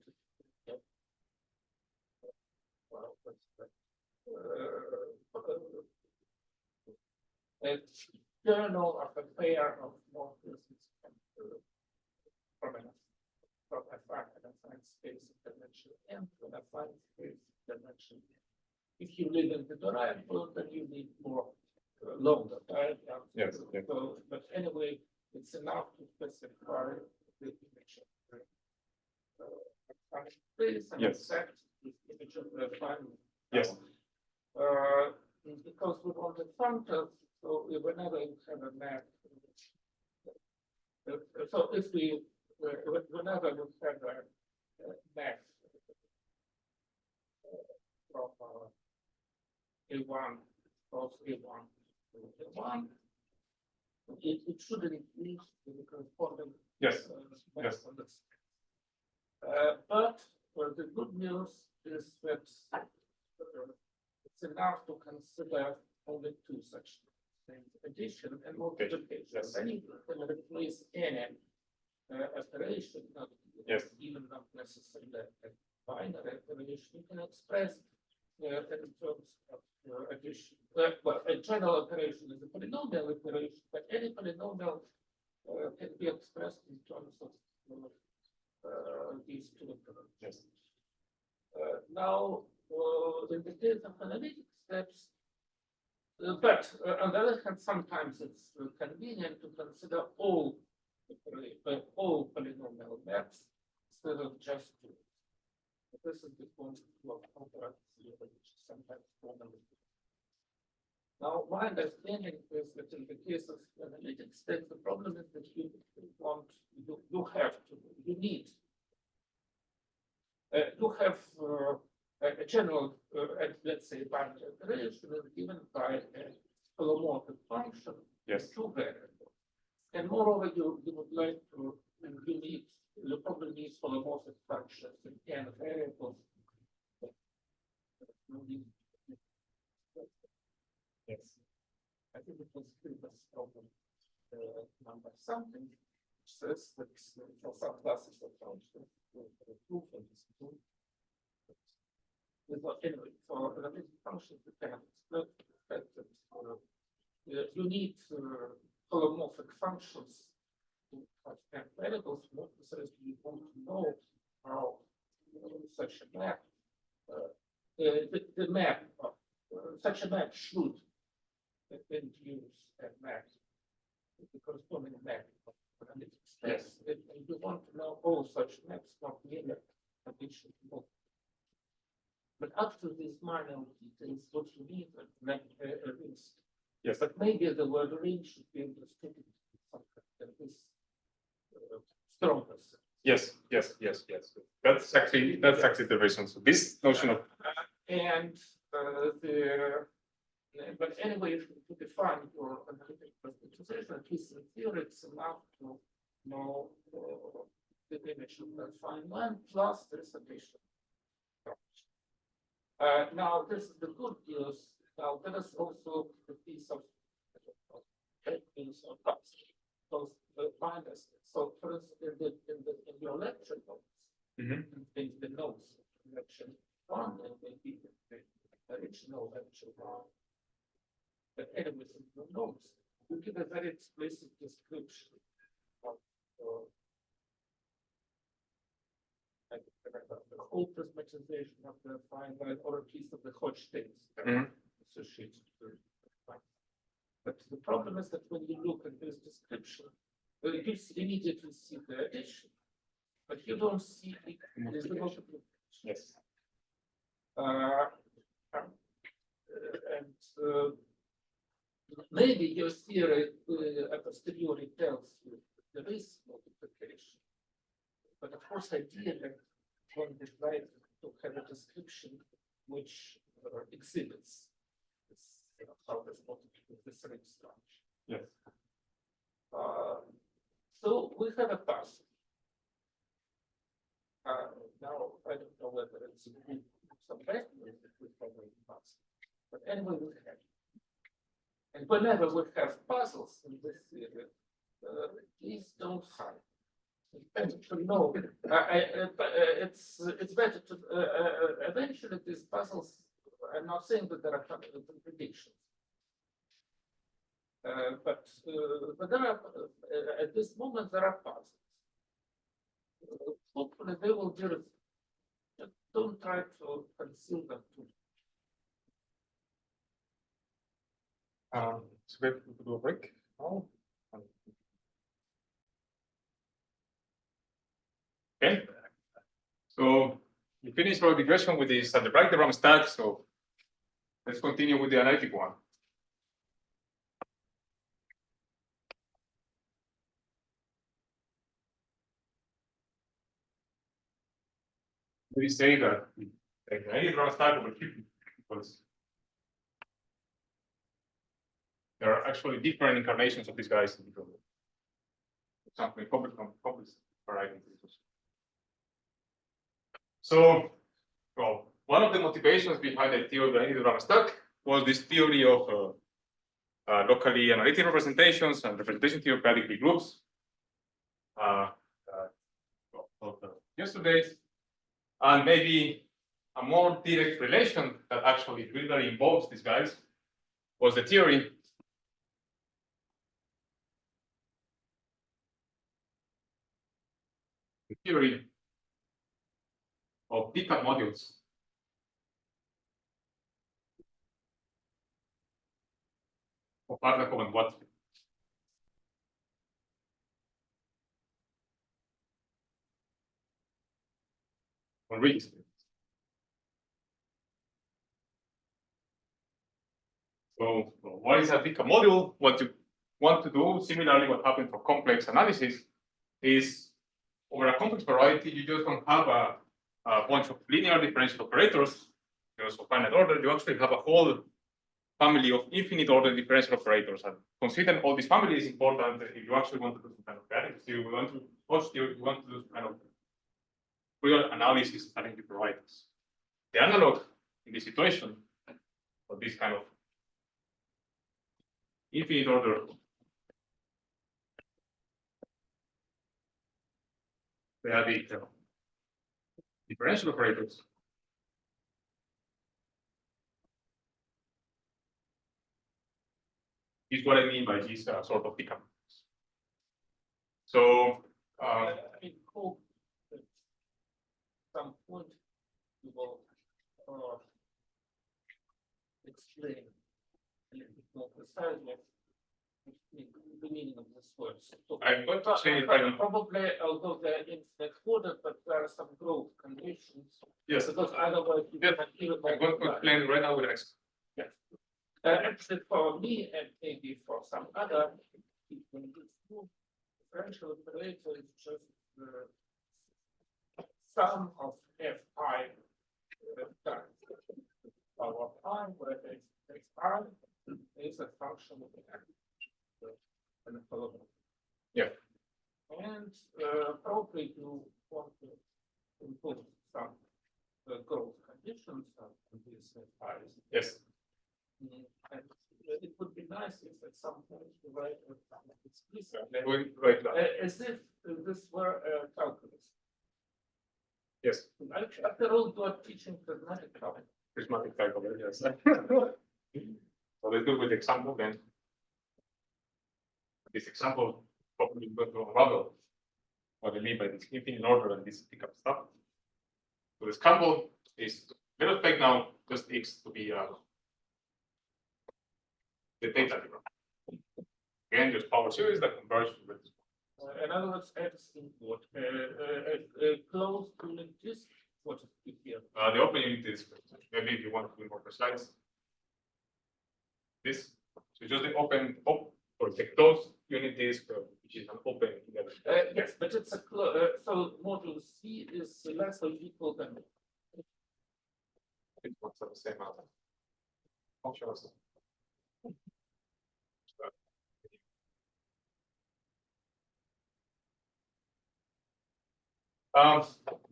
Well, a kernel of a pair of morphisms from a finite space of dimension n to an affine space of dimension n. If you live in the derived world, then you need more longer diagrams. Yes, yes. So, but anyway, it's enough to specify the image of the affine space and Yes. accept this image of the affine. Yes. Because we want the functors, so whenever you have a map, so if we, whenever you have a map from A1 cross A1 to A1, it should increase the corresponding Yes, map yes. on the space. But the good news is that it's enough to consider only two such things, addition and multiplication. Yes. Then you can replace any operation, not Yes. even not necessarily a binary operation. You can express in terms of addition. Well, a general operation is a polynomial operation, but any polynomial can be expressed in terms of these two operations. Yes. Now, in the case of analytic steps, but on the other hand, sometimes it's convenient to consider all polynomial maps instead of just two. This is the point of operator theory, which is sometimes formally. Now, my understanding is that in the case of analytic steps, the problem is that you need you have a general, let's say, binary operation is given by a holomorphic function, Yes. two variables. And moreover, you would like to, you probably need holomorphic functions in n variables. Yes. I think it was previous problem number something, which says that for some classes of functions, the proof of this proof. Anyway, for analytic functions, you can express the fact that you need holomorphic functions to have n variables, not necessarily you want to know how such a map, the map of such a map should induce a map, the corresponding map of analytic steps. Yes. And you want to know all such maps, not merely addition. But up to these minor details, what you need is, Yes. but maybe the word range should be understood in something that is stronger. Yes. Yes. Yes. Yes. That's actually the reason. So this notion of And but anyway, to define your analytic prismatization, at least in theory, it's enough to know the image of that fine line plus this addition. Now, this is the good news. Now, there is also the piece of those minus. So, for instance, in your lecture notes, in the notes, lecture one, and maybe the original lecture one. But anyways, in the notes, you give a very explicit description of the whole prismatization of the fine line, or at least of the Hodge states associated with the fine. But the problem is that when you look at this description, you immediately see the addition, but you don't see the multiplication. yes. And maybe your theory a posteriori tells you there is multiplication. But of course, ideally, one would like to have a description which exhibits this, how this multiplication, this ring structure. Yes. So we have a puzzle. Now, I don't know whether it's some bad news that we have a puzzle. But anyway, we have. And whenever we have puzzles in this theory, please don't hide. It's better to know. It's better to eventually these puzzles. I'm not saying that there are predictions. But there are, at this moment, there are puzzles. Hopefully they will do it. Just don't try to conceal them too. So we could do a break. Oh. Okay. So we finished our digression with this algebraic DRAM stack. So let's continue with the analytic one. We say that the analytic DRAM stack will keep because there are actually different incarnations of these guys. For example, complex varieties. So, well, one of the motivations behind the theory of the analytic DRAM stack was this theory of locally analytic representations and representation theoretically groups. Yesterday, and maybe a more direct relation that actually really involves these guys was the theory of pickup modules. Of Bartakov and Watt. On Riggs. So what is a pickup module? What you want to do, similarly what happened for complex analysis, is over a complex variety, you just don't have a bunch of linear differential operators, just of finite order. You actually have a whole family of infinite order differential operators. And considering all these families is important if you actually want to do some kind of guidance. You want to do some kind of real analysis of analytic varieties. The analog in this situation for this kind of infinite order they have the differential operators. Is what I mean by this sort of pickup. So I hope that some point you will explain a little bit more precisely the meaning of this word. So, I'm going to say it right now. probably, although they're infinite order, but there are some growth conditions. Yes, Because otherwise you Yes, cannot even I'm going to explain right now with X. actually, for me and maybe for some other people, this new differential operator is just the sum of fi times power pi, where x I is a function of the and the following. Yeah. And probably you want to impose some growth conditions on these files. Yes. And it would be nice if at some point you write explicit, Right now. as if this were a calculus. Yes. After all, you are teaching pragmatic calculus. Prismatic calculus, yes. So let's do with the example then. This example probably going to unravel what I mean by this infinite order and this pickup stuff. So the example is, let us take now just x to be the theta algebra. Again, just power series that converge to this. In other words, x input close to this. What is it here? The open unit is maybe if you want to be more precise. This, so just the open or the closed unit disk, which is an open together. Yes, but it's a so module C is less or equal than It's not the same functions.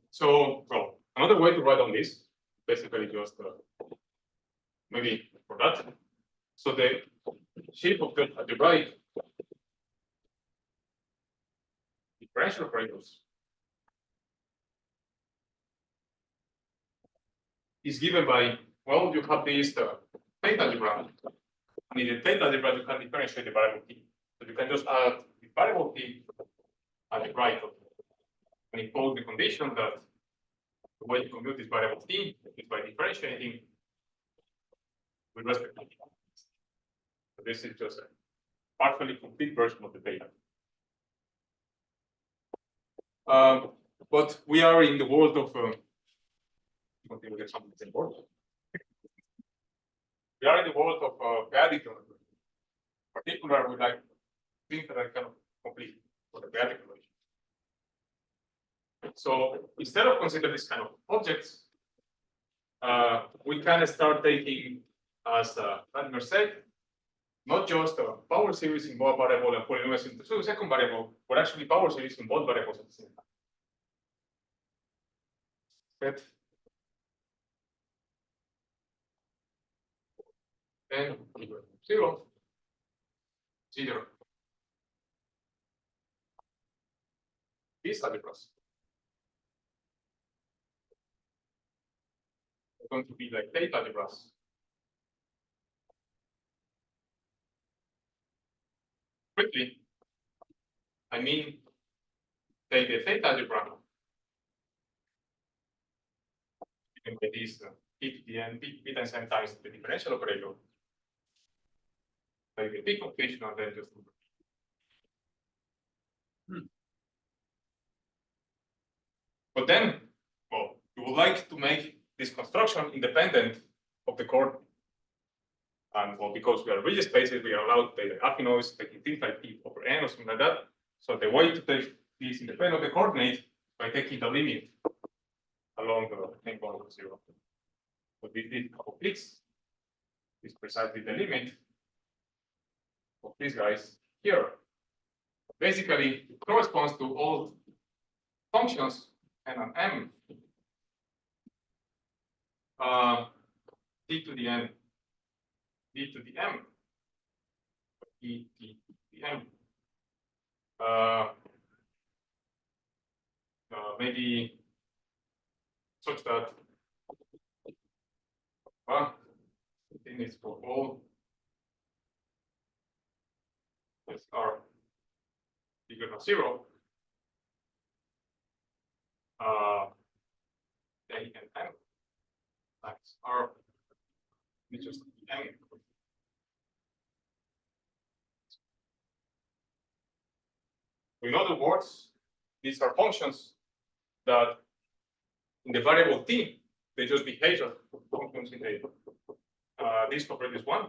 So, well, another way to write on this, basically just maybe for that. So the shape of the algebraic differential operators is given by, well, you have this theta algebra And in the theta algebra, you can differentiate the variable t. So you can just add the variable t at the right of it, and impose the condition that the way to compute this variable t is by differentiating with respect to t. So this is just a partially complete version of the data. But we are in the world of we get something important. We are in the world of chaotic geometry. In particular, we like things that are kind of complete for the chaotic relation. So instead of considering this kind of objects, we can start taking as Vladimir said, not just a power series in one variable and polynomials in the second variable, but actually power series in both variables at the same time. Good. Then 0, 0. These algebras are going to be like theta algebras. Quickly, I mean, take the theta algebra. You can get this t to the n, p times n times the differential operator. Like the p completion and then just. But then, well, you would like to make this construction independent of the coordinate. And well, because we are rigid spaces, we are allowed to take affinoids, taking things like p over n or something like that. So the way to take this independent of the coordinate by taking the limit along the n going to 0. So this completes is precisely the limit of these guys here. Basically, it corresponds to all functions n and m t to the n, d to the m, e t to the m. Maybe such that thing is for all s are bigger than 0. N and m times r is just m. In other words, these are functions that in the variable t, they just behave as functions in the this over this one,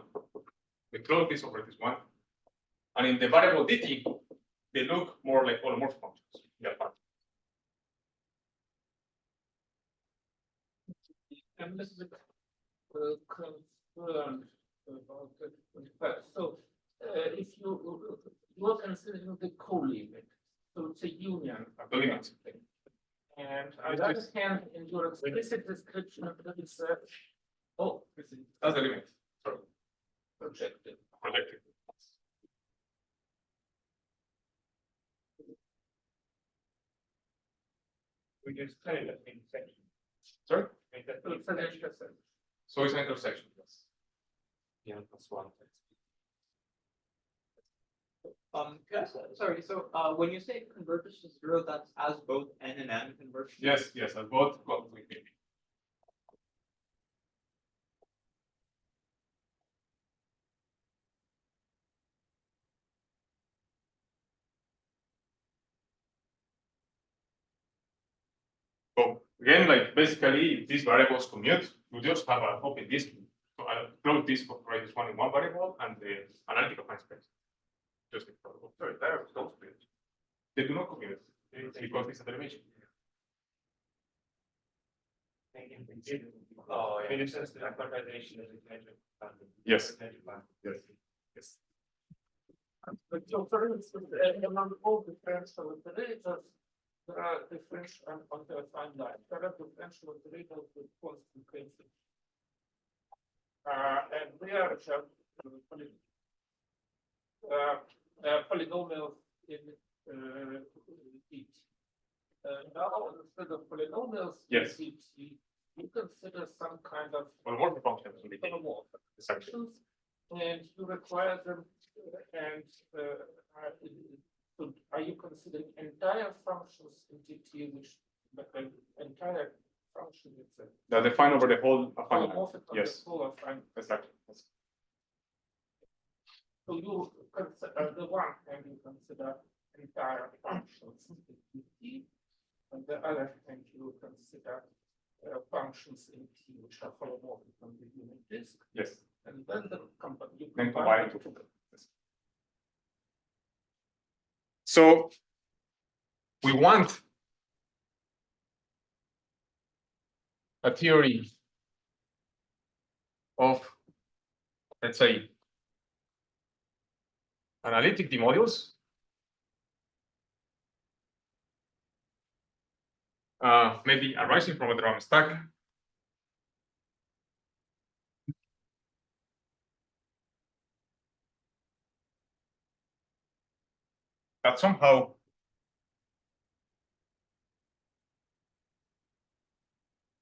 we close this over this one, and in the variable dt, they look more like holomorphic functions. Yeah. And this is a concern about the so if you are considering the co-limit, so it's a union of The limit. And on the other hand, in your explicit description of the research, this is That's the limit. Sorry. projected. Projected. We just studied that intersection. Sorry? Make that So it's an intersection. So it's an intersection, yes. Yeah, that's one. Yes, sorry, so when you say it converges to 0, that's as both n and m converge? Yes, yes, as both go to infinity. So again, like basically, if these variables commute, you just have a open disk. So I close this for right this one in one variable and the analytic of my space. Just Sorry, variables don't split. they do not commute because it's a derivation. Oh, In a sense, the quantization is a kind of. Yes. Yes. Yes. But so for instance, among all differential operators, there are differential on the fine line. There are differential operators with constant coefficient. And they are just polynomials in heat. Now, instead of polynomials in Yes. heat, you consider some kind of Well, more functions. polymorphic Exactly. functions. and you require them, and are you considering entire functions in TT, which the entire function is a They're defined over the whole affine line. holomorphic on the Yes, whole affine? exactly. Yes. So you consider the one hand you consider entire functions in TT, on the other hand you consider functions in T which are holomorphic on the unit disk, Yes. and then you Then combine combine the two. Yes. So we want a theory of, let's say, analytic D-modules. Maybe arising from a drum stack. That somehow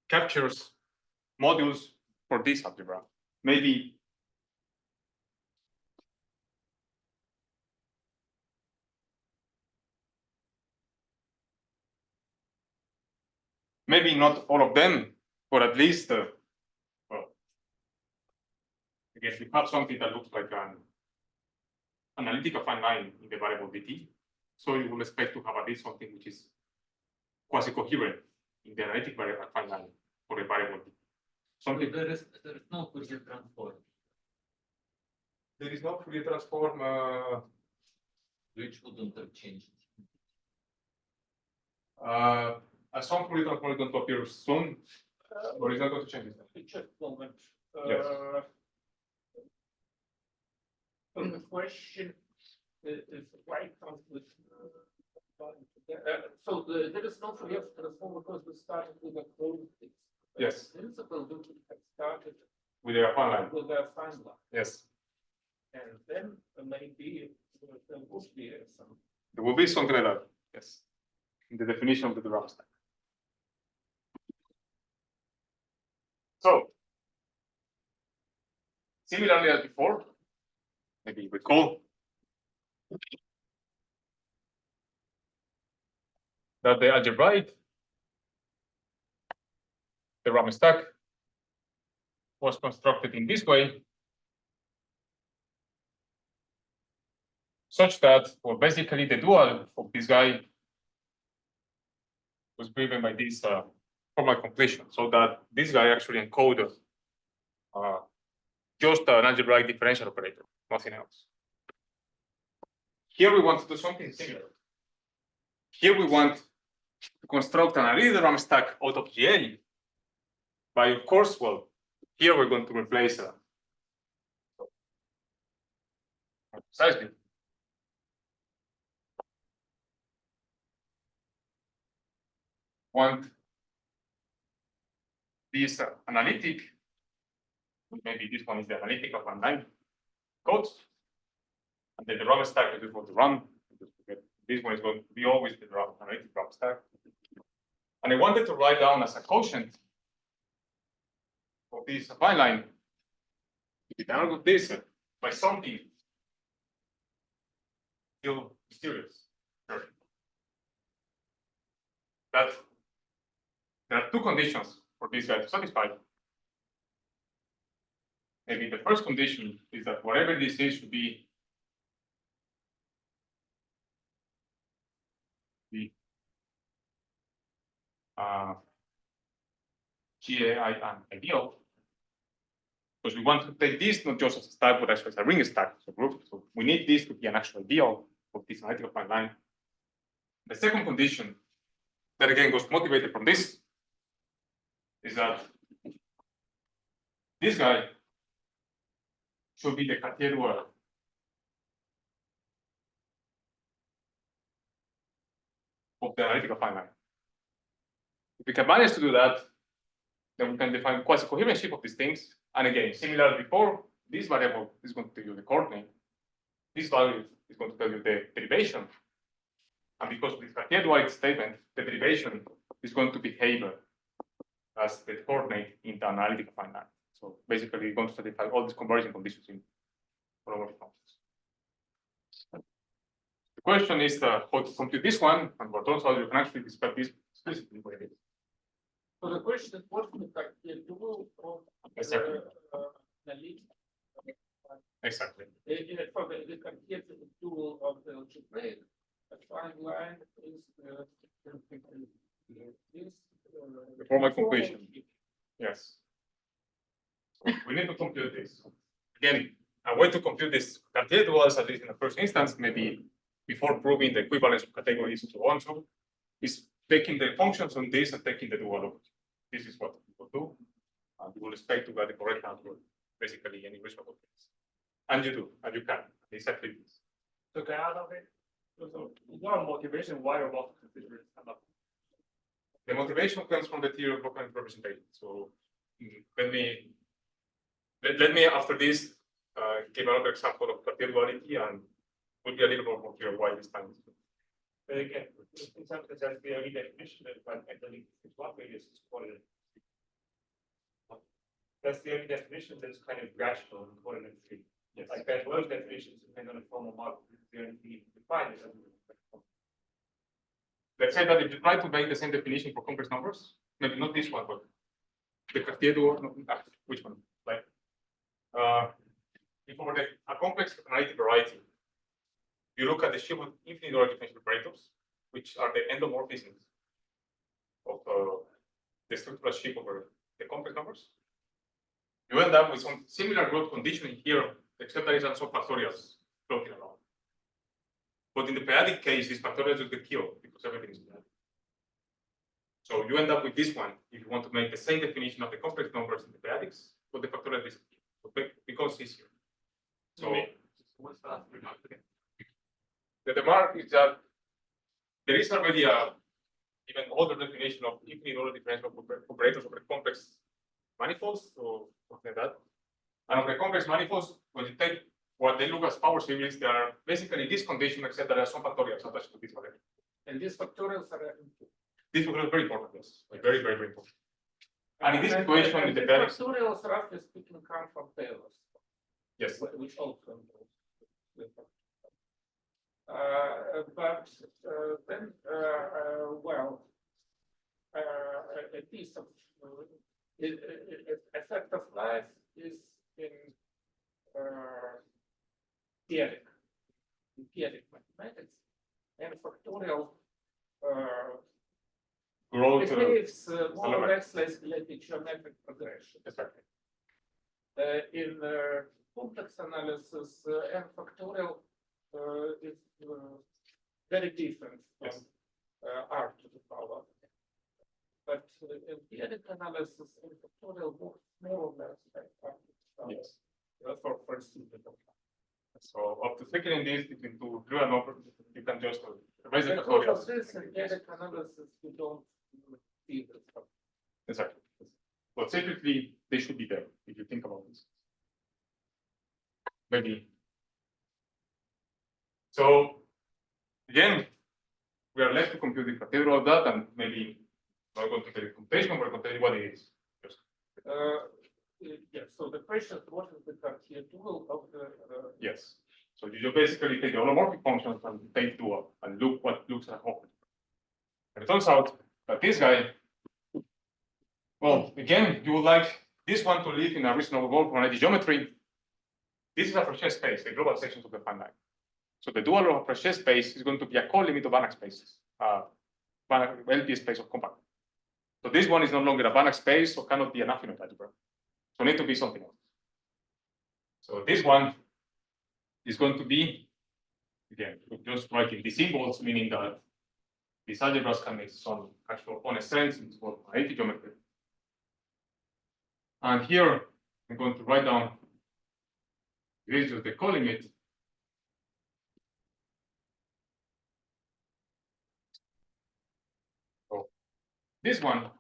captures modules for this algebra. Maybe not all of them, but at least, well, I guess we have something that looks like an analytic affine line in the variable dt. So you will expect to have at least something which is quasi-coherent in the analytic affine line for the variable dt. Something There is no Fourier transform, there is no Fourier transform. which wouldn't have changed. As some Fourier transform is going to appear soon, but it's not going to change it. Just a moment. Yes. So the question is why comes with so there is no Fourier transform because we started with a closed fix. Yes. In principle, we could have started With the affine line. with a fine line, Yes. and then maybe there would be some. There will be something like that. Yes. In the definition of the drum stack. So, similarly as before, maybe recall that the algebraic the drum stack was constructed in this way, such that, well, basically the dual of this guy was driven by this formal completion, so that this guy actually encoded just an algebraic differential operator, nothing else. Here we want to do something similar. Here we want to construct an array drum stack out of GA. By of course, well, here we're going to replace precisely. Want this analytic, maybe this one is the analytic of online code, and then the drum stack is going to run. This one is going to be always the analytic drum stack. And I wanted to write down as a quotient of this affine line, down with this by something still mysterious. Sure. That there are two conditions for this guy to satisfy. Maybe the first condition is that whatever this is should be the GAI and ideal, because we want to take this not just as a stack, but actually as a ring stack, so group. So we need this to be an actual ideal of this analytic affine line. The second condition that again was motivated from this is that this guy should be the Cartier dual of the analytic affine line. If we can manage to do that, then we can define quasi-coherency of these things. And again, similar to before, this variable is going to tell you the coordinate. This value is going to tell you the derivation. And because of this Cartier-White statement, the derivation is going to behave as the coordinate in the analytic affine line. So basically, you're going to satisfy all these conversion conditions holomorphic functions. The question is how to compute this one, and what also you can actually describe this explicitly by it. So the question is, what is the dual of Exactly. Analytic? Exactly. For the Cartier dual of the algebraic, a fine line is this. The formal completion. Yes. So we need to compute this. Again, a way to compute this Cartier duals, at least in the first instance, maybe before proving the equivalence of categories and so on, so is taking the functions on this and taking the dual of it. This is what people do. And you will expect to get the correct answer, basically any reasonable case. And you do, and you can. Exactly this. So can I add on it? So your motivation why you want to consider it? The motivation comes from the theory of local representation. So let me after this give another example of Cartier duality and will be a little more clear why this time is good. But again, in some sense, that's the only definition that one actually is one way is coordinate. That's the only definition that's kind of rational and coordinate free. Yes. Like that, those definitions depend on the formal model. The only thing defined is. Let's say that if you try to make the same definition for complex numbers, maybe not this one, but the Cartier dual, which one? Like, if over a complex analytic variety, you look at the shape of infinite order differential operators, which are the endomorphisms of the structural shape over the complex numbers. You end up with some similar growth conditioning here, except there is some factorials floating around. But in the periodic case, these factorials just get killed because everything is periodic. So you end up with this one if you want to make the same definition of the complex numbers in the periodics, but the factorial disappear. So it becomes easier. So What's that? the remark is that there is already a even older definition of infinite order differential operators over complex manifolds or something like that. And of the complex manifolds, when you take what they look as power series, they are basically this condition, except that there are some factorials attached to this value. And these factorials are. This is very important, yes. Very, very, very important. And in this situation, in the periodic. Factorials, roughly speaking, come from Taylor's. Yes. Which also. But then, well, a piece of effect of life is in periodic mathematics, and factorial Growth. behaves more or less like a geometric progression. Exactly. In complex analysis, n factorial is very different from Yes. R to the power. But in periodic analysis, n factorial works more or less like R to the power. Yes. For instance. So after figuring this into real number, you can just raise the Because factorials. of this, in periodic analysis, you don't see this. Exactly. But typically, they should be there if you think about this. Maybe. So again, we are left to compute the cathedral of that, and maybe not going to tell you computation, we're going to tell you what it is. Just Yeah, so the question is, what is the Cartier dual of the? yes. So you basically take the holomorphic functions and take dual and look what looks like open. And it turns out that this guy, well, again, you would like this one to live in a reasonable world for geometry. This is a Frege space, the global sections of the finite. So the dual of a Frege space is going to be a co-limit of Banach spaces, LP space of compact. So this one is no longer a Banach space, so cannot be an affinite algebra. So need to be something else. So this one is going to be, again, just writing the symbols, meaning that these algebras can make some actual honest sense in what analytic geometry. And here I'm going to write down this is just the co-limit. So this one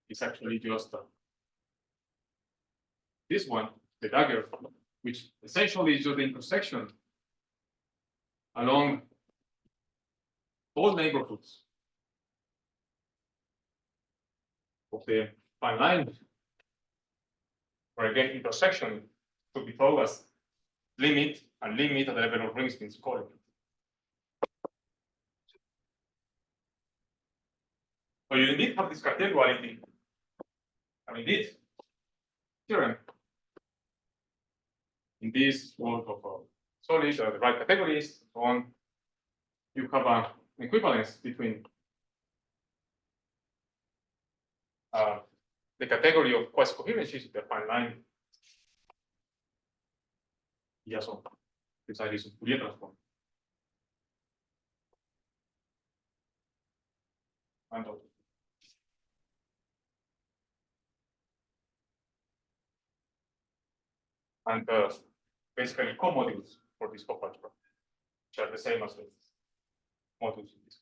is actually just this one, the dagger, which essentially is just the intersection along all neighborhoods of the fine line, where again intersection should be told as limit and limit at the level of ring spins coordinate. So you indeed have this category, and indeed, theorem. In this world of solid, the right categories, so on, you have an equivalence between the category of quasi-coherencies, the fine line, y eso, precisely su Fourier transform. And basically co-modules for this co-algebra, which are the same as the modules in this.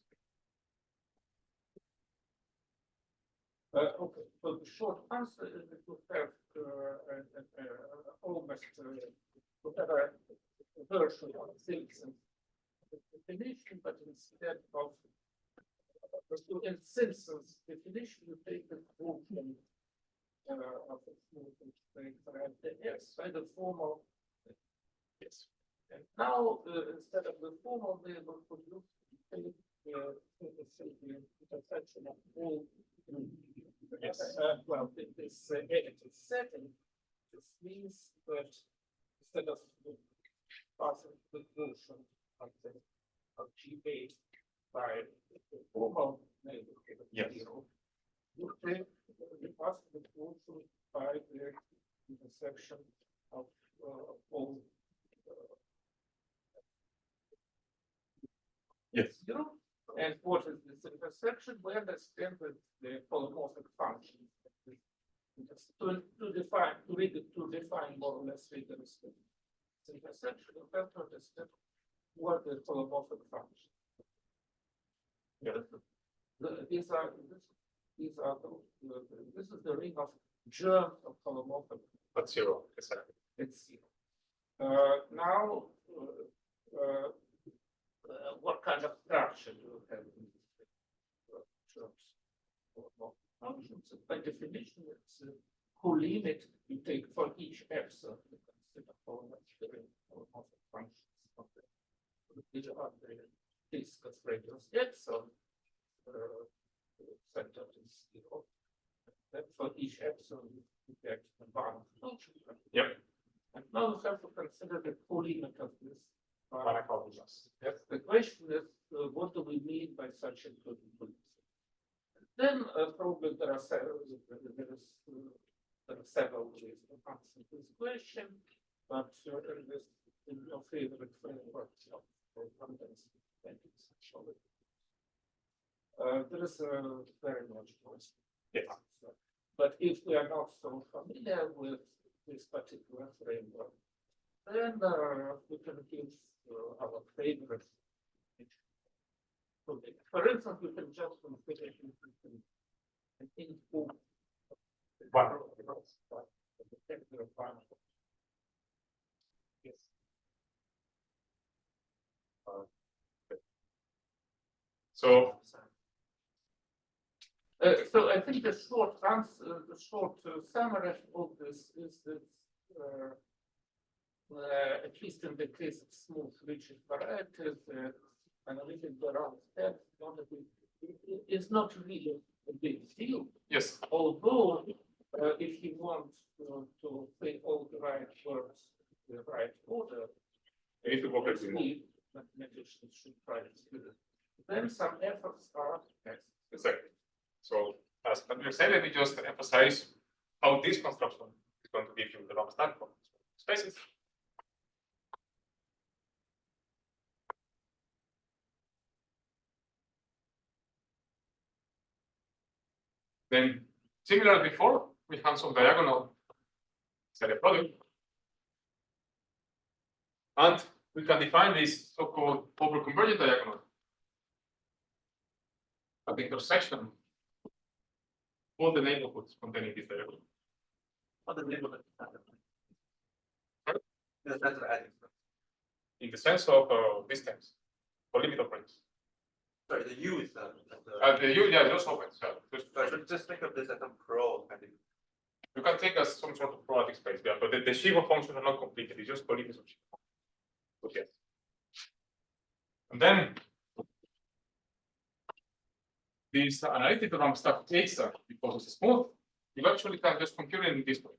Okay, so the short answer is that you have almost whatever version of Simpson's definition, but instead of in Simpson's definition, you take the function of the smooth and the S by the form of yes. And now instead of the formal label, could you take the intersection of all yes. Well, this negative setting, this means that instead of passing the function of G8 by the formal label, Yes. you take the pass the function by the intersection of all Yes. zero. And what is this intersection? We understand that the polymorphic function to define more or less rigorously this intersection, you have to understand what the polymorphic function. Yeah. These are this is the ring of germs of polymorphic. But zero, exactly. It's zero. Now, what kind of structure do you have in terms of functions? By definition, it's a co-limit you take for each epsilon. You consider polymorphic functions of the viscous radius epsilon. Center is zero. Then for each epsilon, you get a bound function. Yep. And now you have to consider the co-limit of this. Yes. The question is, what do we mean by such including? Then probably there are several ways to answer this question, but in your favorite framework of contents, there is a very much choice. Yeah. But if we are not so familiar with this particular framework, then we can give our favorite. For instance, we can just consider an input. Yes. So So I think the short answer, the short summary of this is that at least in the case of smooth rigid varieties, analytic around that is not really a big deal. yes, Although if you want to say all the right words in the right order, you need to work let's with see, mathematicians should try to do it. Then some efforts are necessary. exactly. So as we said, let me just emphasize how this construction is going to give you the long stack for spaces. Then, similar before, we have some diagonal set a product. And we can define this so-called overconvergent diagonal at the intersection all the neighborhoods containing this diagonal. What the name of it? Sorry? The sense of adding. In the sense of distance or limit of range. Sorry, the U is the. Yeah, just open. So Just think of this as a pro. I think. you can take as some sort of quadratic space, yeah, but the Shiva functions are not completed, it's just polynomials of Shiva. Okay. And then this analytic RAM stack takes because it's smooth, you actually can just compute it in this way.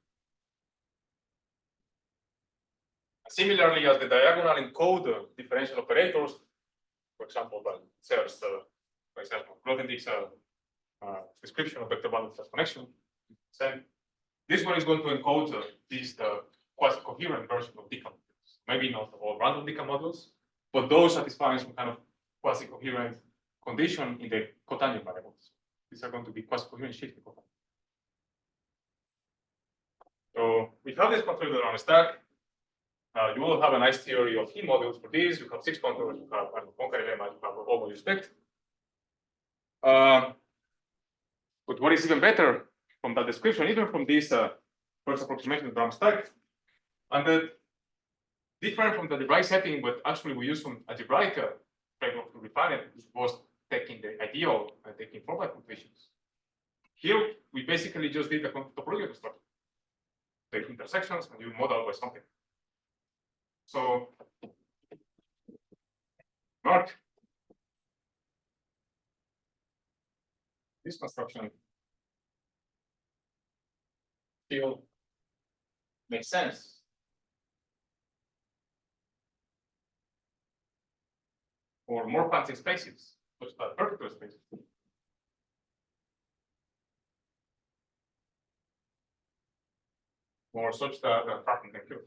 Similarly, as the diagonal encoder differential operators, for example, that serves, for example, Grothendieck's description of vector bundle connection. Same. This one is going to encode these quasi-coherent version of decay modules. Maybe not all random decay modules, but those satisfying some kind of quasi-coherent condition in the cotangent variables. These are going to be quasi-coherent shifts in cotangent. So we have this controller on a stack. You will have a nice theory of key modules for these. You have 6 contours, you have Poincare lemma, you have all what you expect. But what is even better from that description, even from this first approximation of the RAM stack, and that different from the algebraic setting, but actually we use some algebraic framework to refine it, which was taking the ideal and taking formal computations. Here, we basically just did a topological construction. Take intersections and you model by something. So, Mark, this construction still makes sense. For more fancy spaces, such as vertical spaces. Or such that pattern can cure.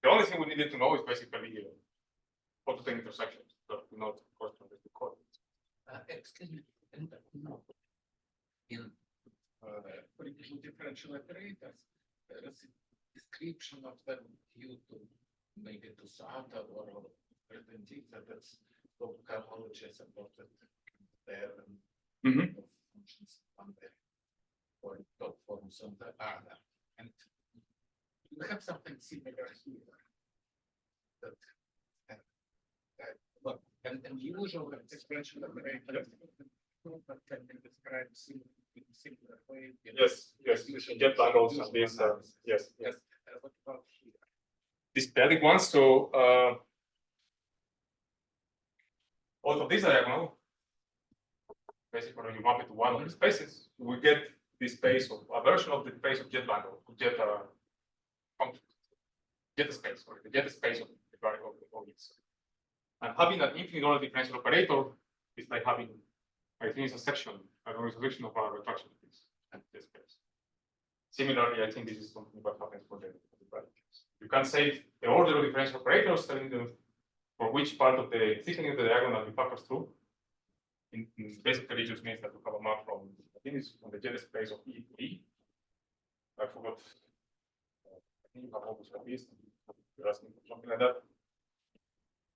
The only thing we needed to know is basically what to take intersections, but not, of course, from the coordinates. Excuse me, in for example, differential operators, there is a description of them due to maybe to SATA or perpendicular that's homology supported there and functions on the or top forms on the other. And we have something similar here. That well, and usually differential operators can be described in similar way. Yes, yes, using jet bundles and this, yes, yes. What about here? These static ones, so out of this diagonal, basically when you map it to one of the spaces, we get this space of a version of the space of jet bundle, jet space, or the jet space of the variable of this. And having an infinite order differential operator is like having, I think it's a section, an intersection of our retraction of this and this space. Similarly, I think this is something that happens for the radicals. You can save the order of differential operators, telling them for which part of the thickening of the diagonal you factors through. Basically, just means that you have a map from, I think it's from the jet space of E to E. I forgot. I think you have almost like this. You're asking for something like that.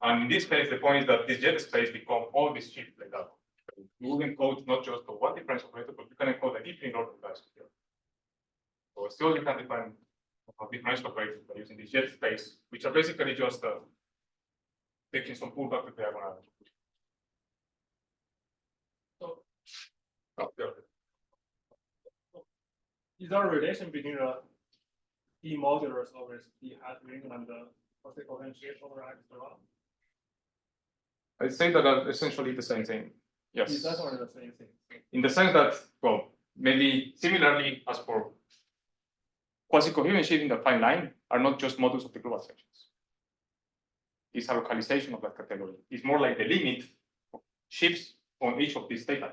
And in this case, the point is that this jet space becomes all this shift like that. You will encode not just the one differential operator, but you can encode the infinite order guys here. So still you can define differential operators by using this jet space, which are basically just taking some pullback to the diagonal. So, Is there a relation between the E modulus of this E hat ring and the quasi-coherent shape over X around? I'd say that are essentially the same thing. Yes. Is that one the same thing? In the sense that, well, maybe similarly as for quasi-coherent shape in the fine line are not just modules of the global sections. It's a localization of that category. It's more like the limit of shifts on each of these data.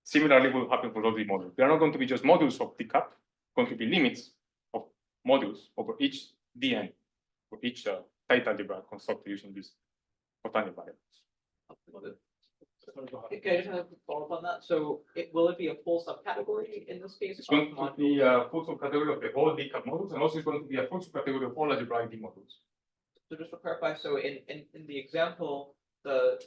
Similarly will happen for all the modules. They are not going to be just modules of the cap, going to be limits of modules over each DN, for each tight algebra constructed using these cotangent variables. Okay, I just have to follow up on that. So will it be a full subcategory in this case? It's going to be a full subcategory of the whole D cap modules, and also it's going to be a full subcategory of all algebraic D modules. So just to clarify, so in the example, the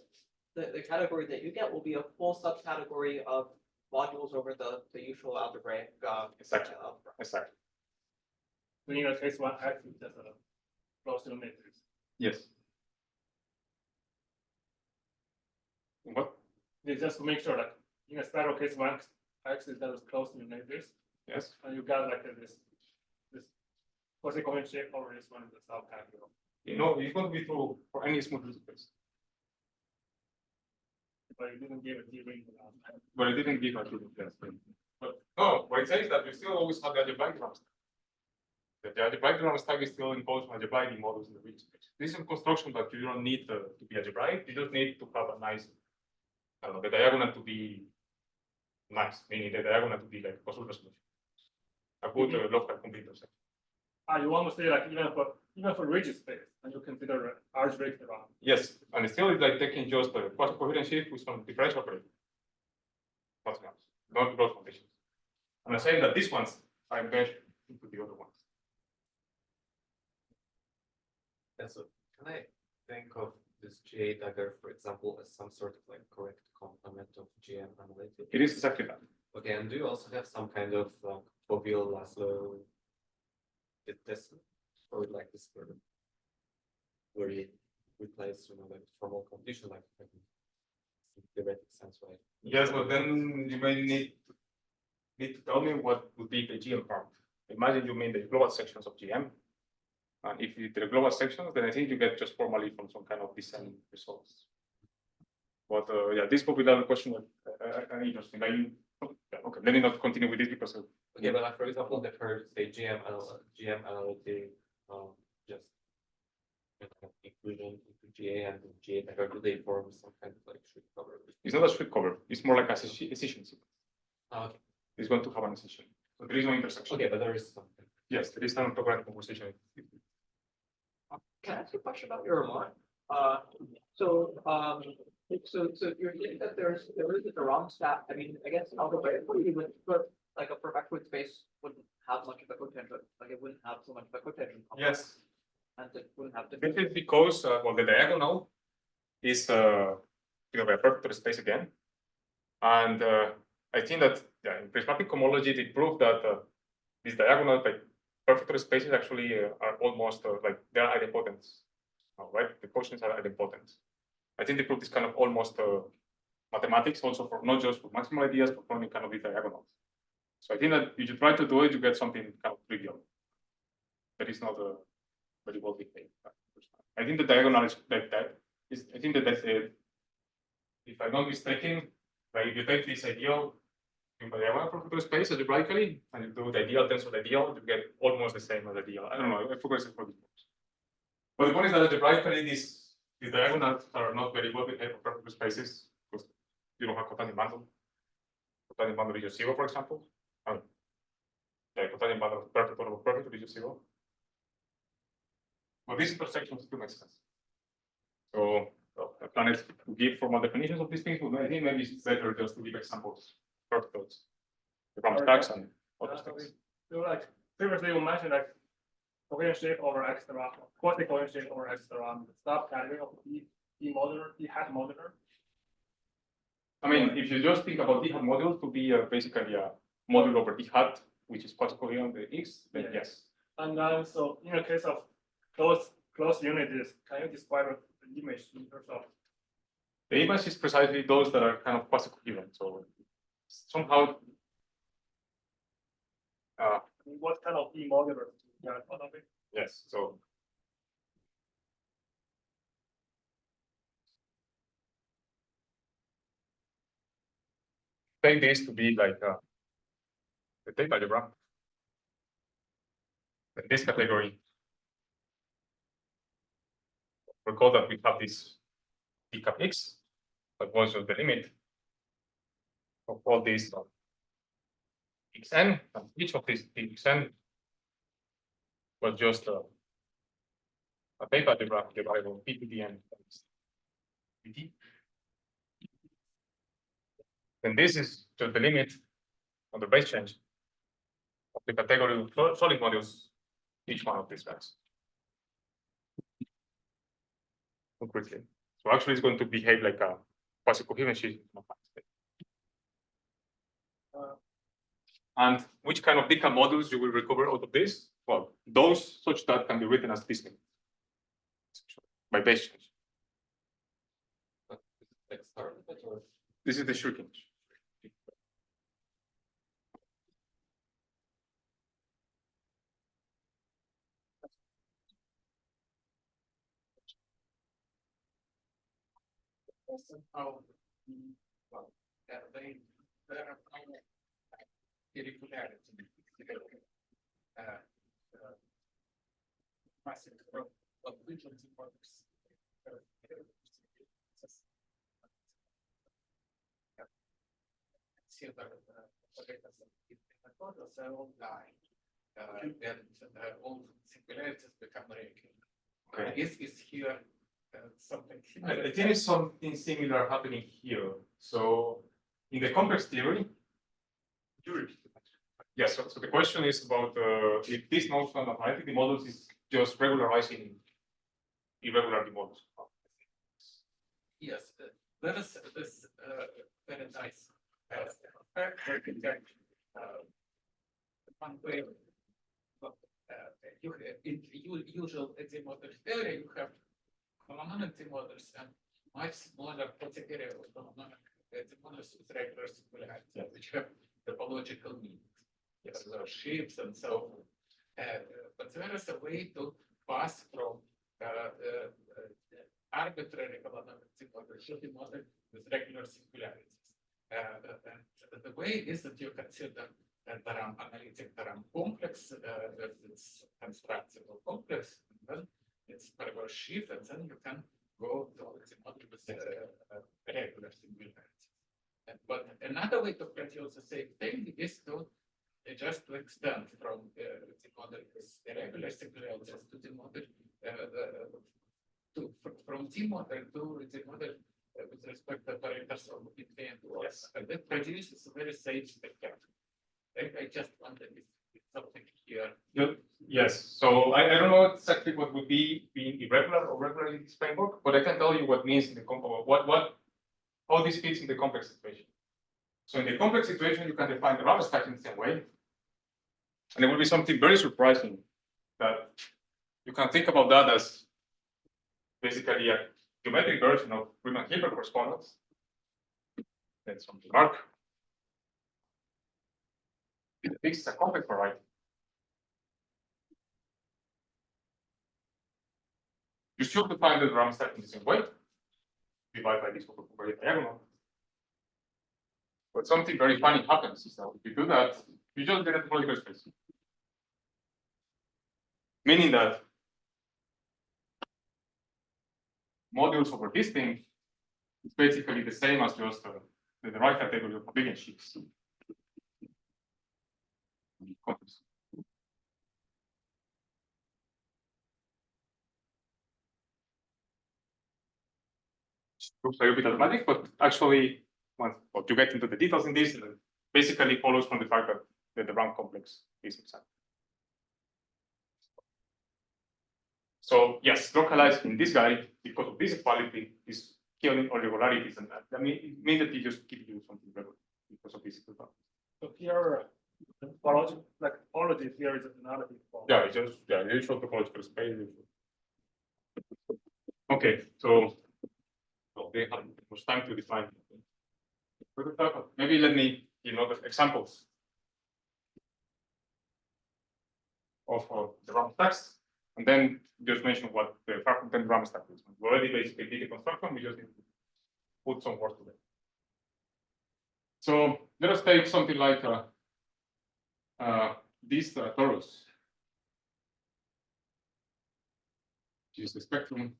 category that you get will be a full subcategory of modules over the usual algebraic. Exactly. Exactly. Meaning that case one X is just a closed matrix. Yes. What? It's just to make sure that in a spiral case one axis that is closely related, Yes. and you got like this quasi-coherent shape over this one in the subcategory. You know, it's going to be true for any smooth space, But you didn't give a D-ring. but it didn't give a given test. But no, what it says is that you still always have the algebraic drum stack. The algebraic drum stack is still imposed on algebraic models in the real space. This is a construction that you don't need to be algebraic. You just need to have a nice, I don't know, the diagonal to be nice, meaning the diagonal to be like Kosovo solution. A good local completer set. You want to say like even for rigid space, and you consider algebraic drum. Yes, and it's still like taking just the quasi-coherent shift with some differential operator. Nothing else, not growth conditions. And I'm saying that these ones are meshed into the other ones. And so can I think of this GA dagger, for example, as some sort of like correct complement of GM analytic? It is exactly that. Okay, and do you also have some kind of Foveal Laszlo test or like this sort of where you replace, you know, like formal condition like in theoretic sense, right? Yes, but then you may need to tell me what would be the GM part. Imagine you mean the global sections of GM. And if you did the global sections, then I think you get just formally from some kind of design results. But yeah, this popular question was interesting. Yeah, okay, let me not continue with this because Okay, but like for example, the first say GM analytic just inclusion into GA and GA dagger, do they form some kind of like should cover? it's not a straight cover. It's more like a decision sequence. Okay. It's going to have an decision. So there is no intersection. Okay, but there is something. Yes, there is an orthographic composition. Can I ask you a question about your remark? So you're saying that there is a ROM stack. I mean, I guess algebraically, you would put like a perfectoid space wouldn't have much of a cotangent, like it wouldn't have so much of a cotangent. Yes. And it wouldn't have This different. is because well, the diagonal is you know, a perfect space again, and I think that yeah, in prismatic homology they proved that these diagonal like perfect spaces actually are almost like they are idempotent, right? The quotients are idempotent. I think they proved this kind of almost mathematics also for not just for maximal ideas, but for any kind of these diagonals. So I think that if you try to do it, you get something kind of trivial. That is not very well behaved. I think the diagonal is like that. I think that that's it. If I'm not mistaken, like if you take this ideal in the diagonal perfect space algebraically, and you do the ideal tensor ideal, you get almost the same as the ideal. I don't know. I forgot it for this. But the point is that algebraically, these diagonals are not very well behaved for perfect spaces because you don't have cotangent bundle. Cotangent bundle is just zero, for example. And the cotangent bundle of perfect or perfect is just zero. But these intersections do make sense. So I plan to give formal definitions of these things, but I think maybe it's better just to give examples, perfect thoughts, the ground stacks and other things. So like previously you mentioned like coherent shape over X drum, quasi-coherent shape over X drum, the subcategory of D modular, D hat modular. I mean, if you just think about D hat module to be basically a module over D hat, which is quasi-coherent the X, then Yeah. yes. And then so in the case of closed unities, can you describe the image in terms of The image is precisely those that are kind of quasi-coherent. So somehow what kind of D modular you got out of it? yes. So take this to be like the tape algebra. In this category, recall that we have this d cap x that was just the limit of all these xn, and each of these xn was just a tape algebra of the variable p to the n pt. And this is just the limit of the base change of the category of solid modules, each one of these guys. Concretely. So actually it's going to behave like a quasi-coherent sheet. And which kind of decal modules you will recover out of this? Well, those such that can be written as this limit by base change. Like start with it or This is the shrinking. somehow, well, there are no irregularities. Uh, Massive of regions and borders. See the photos are all dying. And all singularities become regular. Okay. Is here something I similar? think it's something similar happening here. So in the complex theory, yes. So the question is about if this notion of analytic models is just regularizing irregular models. Yes, there is this very nice one way. You have in usual model theory, you have holonomic models and much smaller particular holonomic models with regular singularities, which have topological meanings. Yes, there are shapes and so on. But there is a way to pass from arbitrary holonomic model to the model with regular singularities. And the way is that you consider the RAM analytic, the RAM complex, it's constructible complex, and then it's reverse shift, and then you can go to the model with regular singularities. But another way to produce the same thing is to just to extend from the model with irregular singularities to the model from the model to the model with respect to operators of between words. And that produces a very safe effect. I just wondered if something here. Yes. So I don't know exactly what would be being irregular or regular in this framework, but I can tell you what means in the how this fits in the complex situation. So in the complex situation, you can define the rubber stack in the same way. And it will be something very surprising that you can think about that as basically a geometric version of Riemann-Hilbert correspondence. That's something mark. This is a complex variety. You should define the drum stack in the same way. Divide by this over diagonal. But something very funny happens is that if you do that, you just get a topological space. Meaning that modules over this thing is basically the same as just the right category of abelian sheets. Looks like a bit automatic, but actually, once you get into the details in this, it basically follows from the fact that the rank complex is exact. So yes, localized in this guy, because of this equality, is killing all regularities, and that means that you just keep doing something regular because of this. So here, the topology here is another big problem. Yeah, it's just usual topological space. Okay, so they have much time to define. Maybe let me give other examples of the RAM stacks, and then just mention what the fragment RAM stack is. We already basically did the construction, we just need to put some words to it. So let us take something like this torus, which is the spectrum.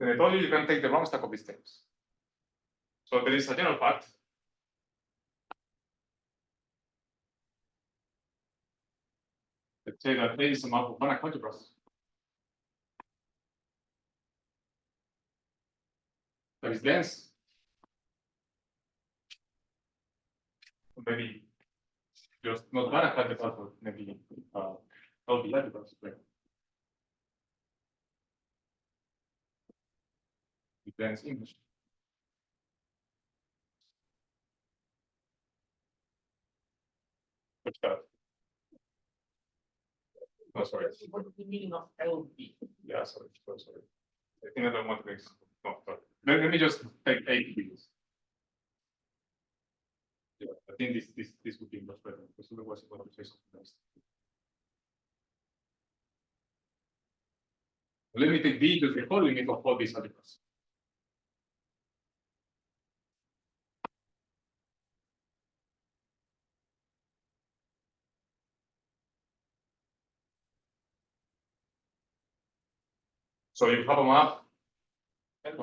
Then I told you can take the RAM stack of these things. So there is a general fact. Let's say that there is a map of Banach algebras that is dense. Maybe just not Banach algebras, but maybe LB algebras. Like with dense English. What's that? Oh, sorry. What is the meaning of LB? Yeah, sorry. I think I don't want to make example. No, sorry. Let me just take 8 videos. Yeah, I think this would be much better because otherwise I'm going to say something else. limited B to the whole limit of all these articles. So you have a map, And,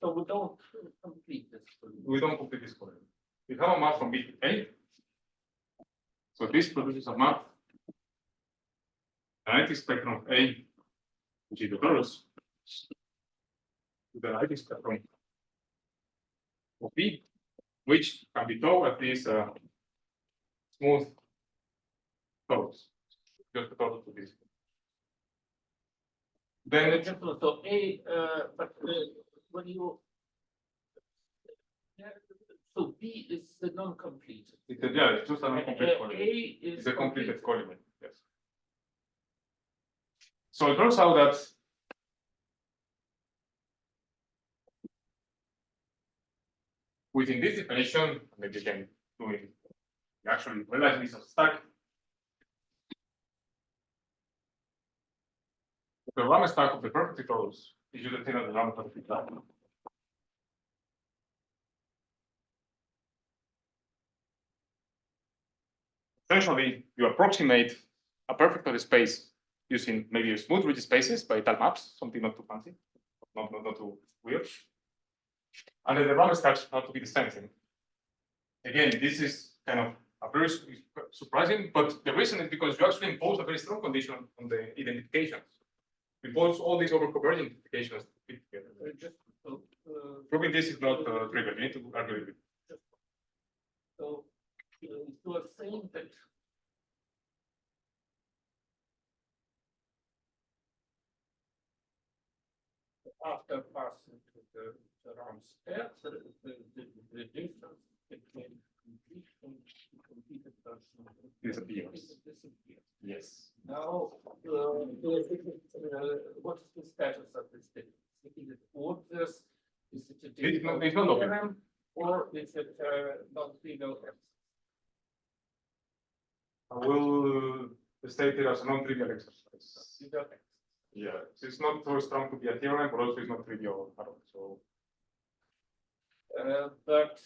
so we don't complete this. we don't complete this column. You have a map from B to A. So this produces a map. Analytic spectrum of A, which is the torus, to the analytic spectrum of B, which can be towed at this smooth torus. Just the torus to this. Then it So A, but when you. So B is the non-complete. it's just an incomplete column. A is. It's a completed column, yes. So it turns out that within this definition, maybe you can do it actually realize this as a stack. The RAM stack of the perfect rows is usually the RAM perfect stack. Essentially, you approximate a perfect space using maybe smooth ridge spaces by tal maps, something not too fancy, not too weird. And then the RAM stacks have to be the same thing. Again, this is kind of a very surprising, but the reason is because you actually impose a very strong condition on the identifications. You impose all these overconverging identifications to fit together. Just, Proving this is not trivial. You need to argue with it. So you are saying that. After passing to the round step, the difference between complete and completed version Disappears. disappears. Yes. Now, what is the status of this difference? Is it obvious? Is it a It's not difficult obvious. theorem, or is it non-trivial exercise? I will state it as a non-trivial exercise. Trivial exercise. Yeah, it's not too strong to be a theorem, but also it's not trivial at all. So But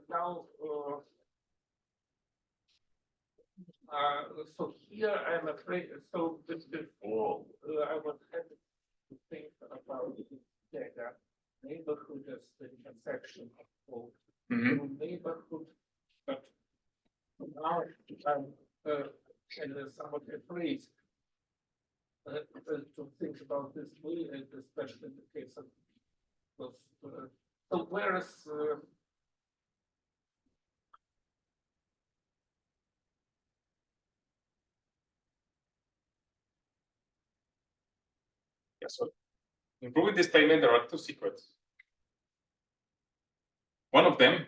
now, so here I'm afraid, so before I was having to think about the data neighborhood as the intersection of both neighborhood, but now I'm somewhat afraid to think about this way, and especially in the case of so whereas yeah, so improving this statement, there are two secrets. One of them,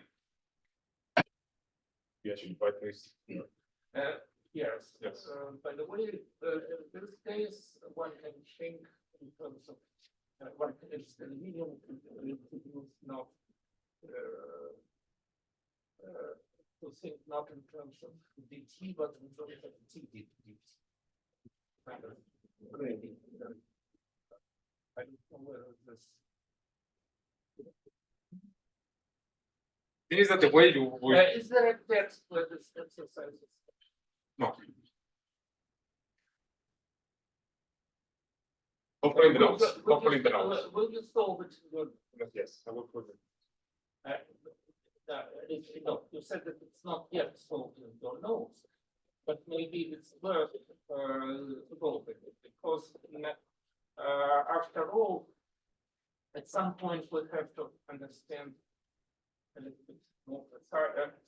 yeah, should write this. yes, Yes. by the way, in this case, one can think in terms of one is the medium to use not to think not in terms of dt, but in terms of t kind of grading. I don't know whether this. Thing is that the way you would Is there a text where this exercise is? no. Hopefully in the notes. Hopefully in the notes. Will you solve it? Yes, I will put it. No, you said that it's not yet solved in your notes, but maybe it's worth solving it because after all, at some point we have to understand a little bit more.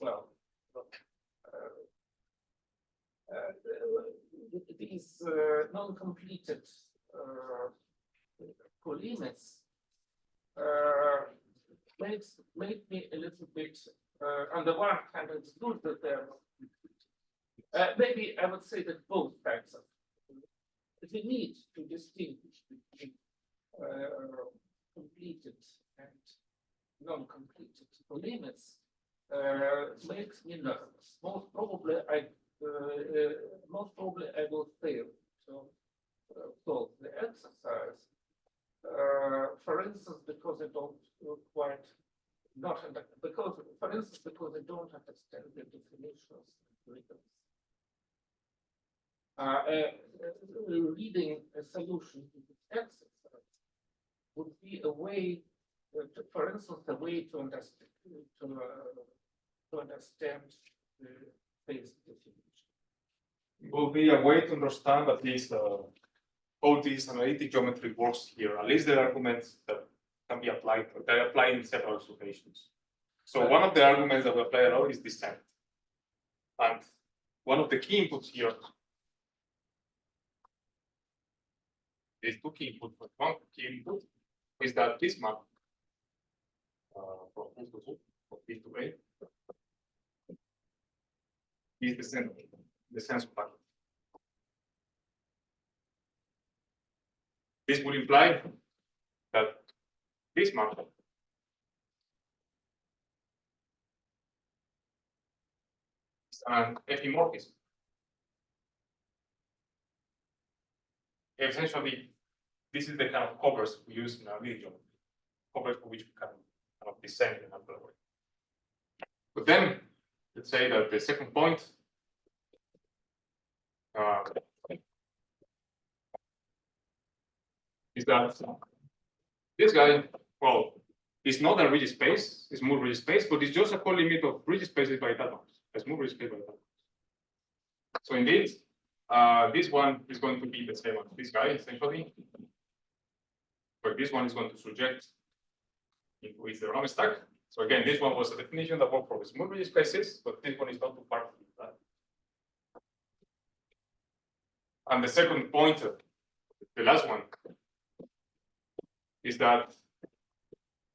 Well, these non-completed colimits make me a little bit. On the one hand, it's good that they're maybe I would say that both types of we need to distinguish between completed and non-completed limits makes me nervous. Most probably I will fail to solve the exercise for instance, because they don't quite not because, for instance, because they don't understand the definitions. Reading a solution in this exercise would be a way, for instance, a way to understand the phase definition. It will be a way to understand at least how this analytic geometry works here, at least the arguments that can be applied, they apply in several situations. So one of the arguments that we apply a lot is descent. And one of the key inputs here is two key inputs. One key input is that this map from B to Z, from B to A, is the sense packet. This would imply that this map is an epimorphism. Essentially, this is the kind of covers we use in our video, covers for which we can kind of descend in another way. But then, let's say that the second point is that this guy, well, is not a rigid space, it's more rigid space, but it's just a co-limit of rigid spaces by atoms. It's more rigid space by atoms. So indeed, this one is going to be the same as this guy, essentially. But this one is going to subject into its Raman stack. So again, this one was a definition that worked for the smooth rigid spaces, but this one is not too far from that. And the second point, the last one, is that,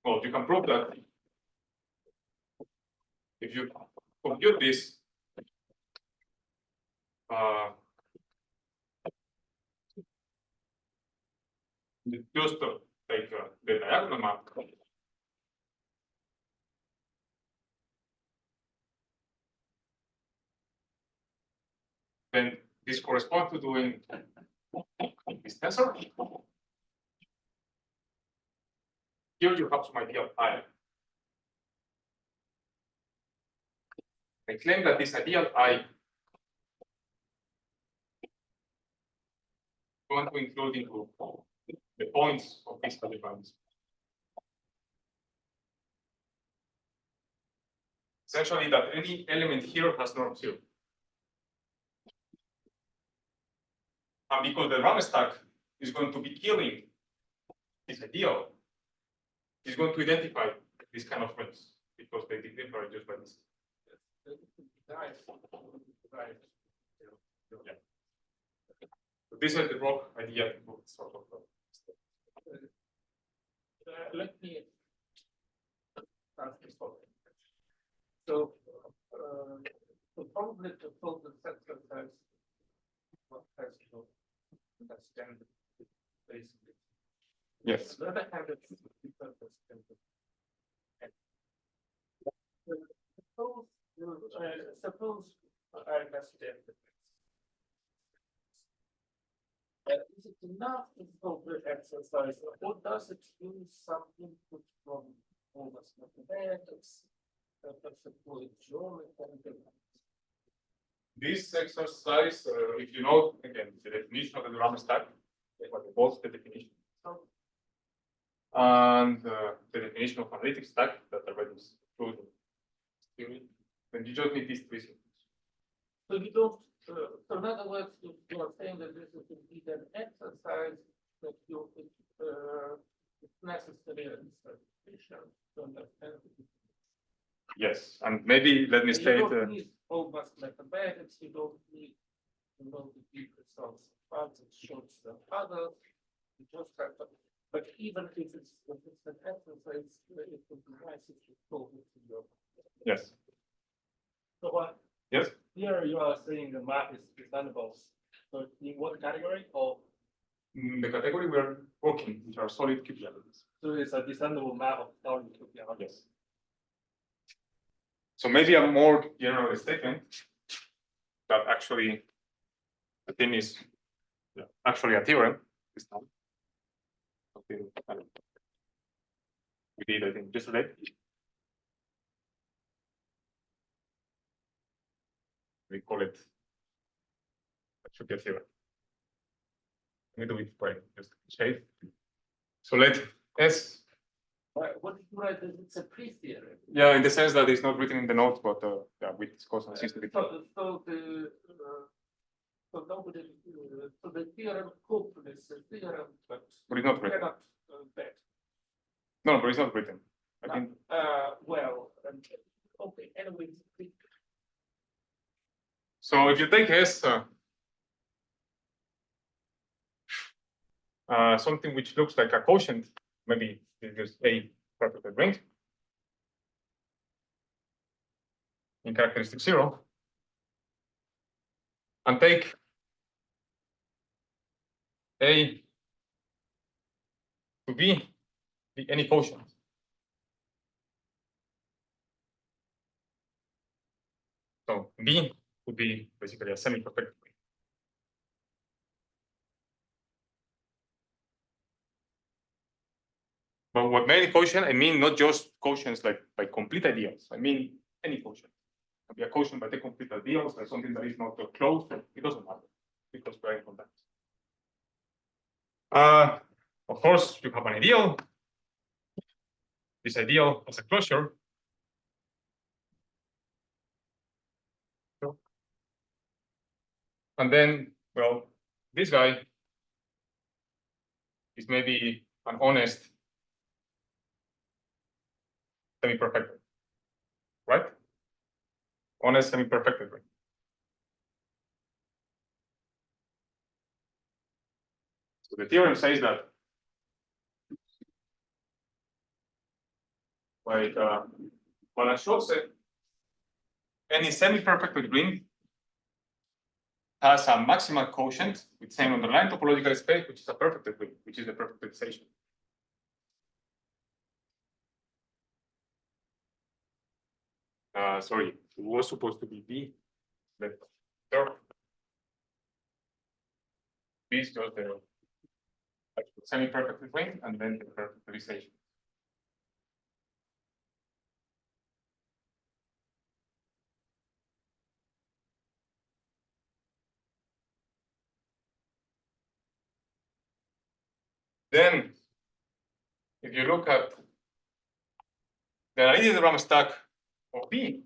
well, you can prove that if you compute this, just take the diagonal map. Then this corresponds to doing this tensor. Here you have some idea of I. I claim that this ideal I going to include into the points of these polygons. Essentially, that any element here has norm 0. And because the Raman stack is going to be killing this ideal, it's going to identify this kind of rings because they differ just by this. Yeah. So this is the wrong idea. Let me ask this one. So, probably to solve the set exercise, what has to understand basically. Yes. On the other hand, it's different understanding. Suppose I understand the is it enough to solve the exercise, or does it use some input from almost mathematics, geometry? This exercise, if you know, again, the definition of the Raman stack, both the definition and the definition of analytic stack that already is included in theory, then you just need these three things. So you don't, so in other words, you are saying that this is indeed an exercise that you, it's necessary and sufficient to understand. Yes, and maybe let me You state. don't need robust mathematics, you don't need, you know, the deep results of others, it shows the others. You just have to, but even if it's an exercise, it would be nice if you told it to your. Yes. So what? Yes. Here you are saying the map is descendable. So in what category? Or The category we are working, which are solid QP elements. so it's a descendable map of solid QPR. Yes. So maybe a more general statement that actually the thing is actually a theorem this time. Something we did, I think, yesterday. We call it. I should get here. Let me do it by just shade. So let S. What did you write? It's a pre-theorem. Yeah, in the sense that it's not written in the notes, but yeah, we discussed it since the beginning. So nobody, so the theorem could this theorem, but But it's not written. cannot bet. No, but it's not written. I think Well, okay, anyway. so. If you take S, something which looks like a quotient, maybe it's just a perfect ring in characteristic 0, and take A to B be any quotient. So B would be basically a semi-perfect ring. But what many quotient, I mean not just quotients like by complete ideals. I mean any quotient. It can be a quotient by the complete ideals, like something that is not closed. It doesn't matter because we are in contact. Of course, you have an ideal. This ideal has a closure. And then, well, this guy is maybe an honest semi-perfected, right? Honest semi-perfected ring. So the theorem says that like Balance said, any semi-perfected ring has a maximal quotient with same underlying topological space, which is a perfected ring, which is the perfectization. Sorry, it was supposed to be B, but there. B is just the semi-perfected ring and then the perfectization. Then, if you look at the analytic stack of B,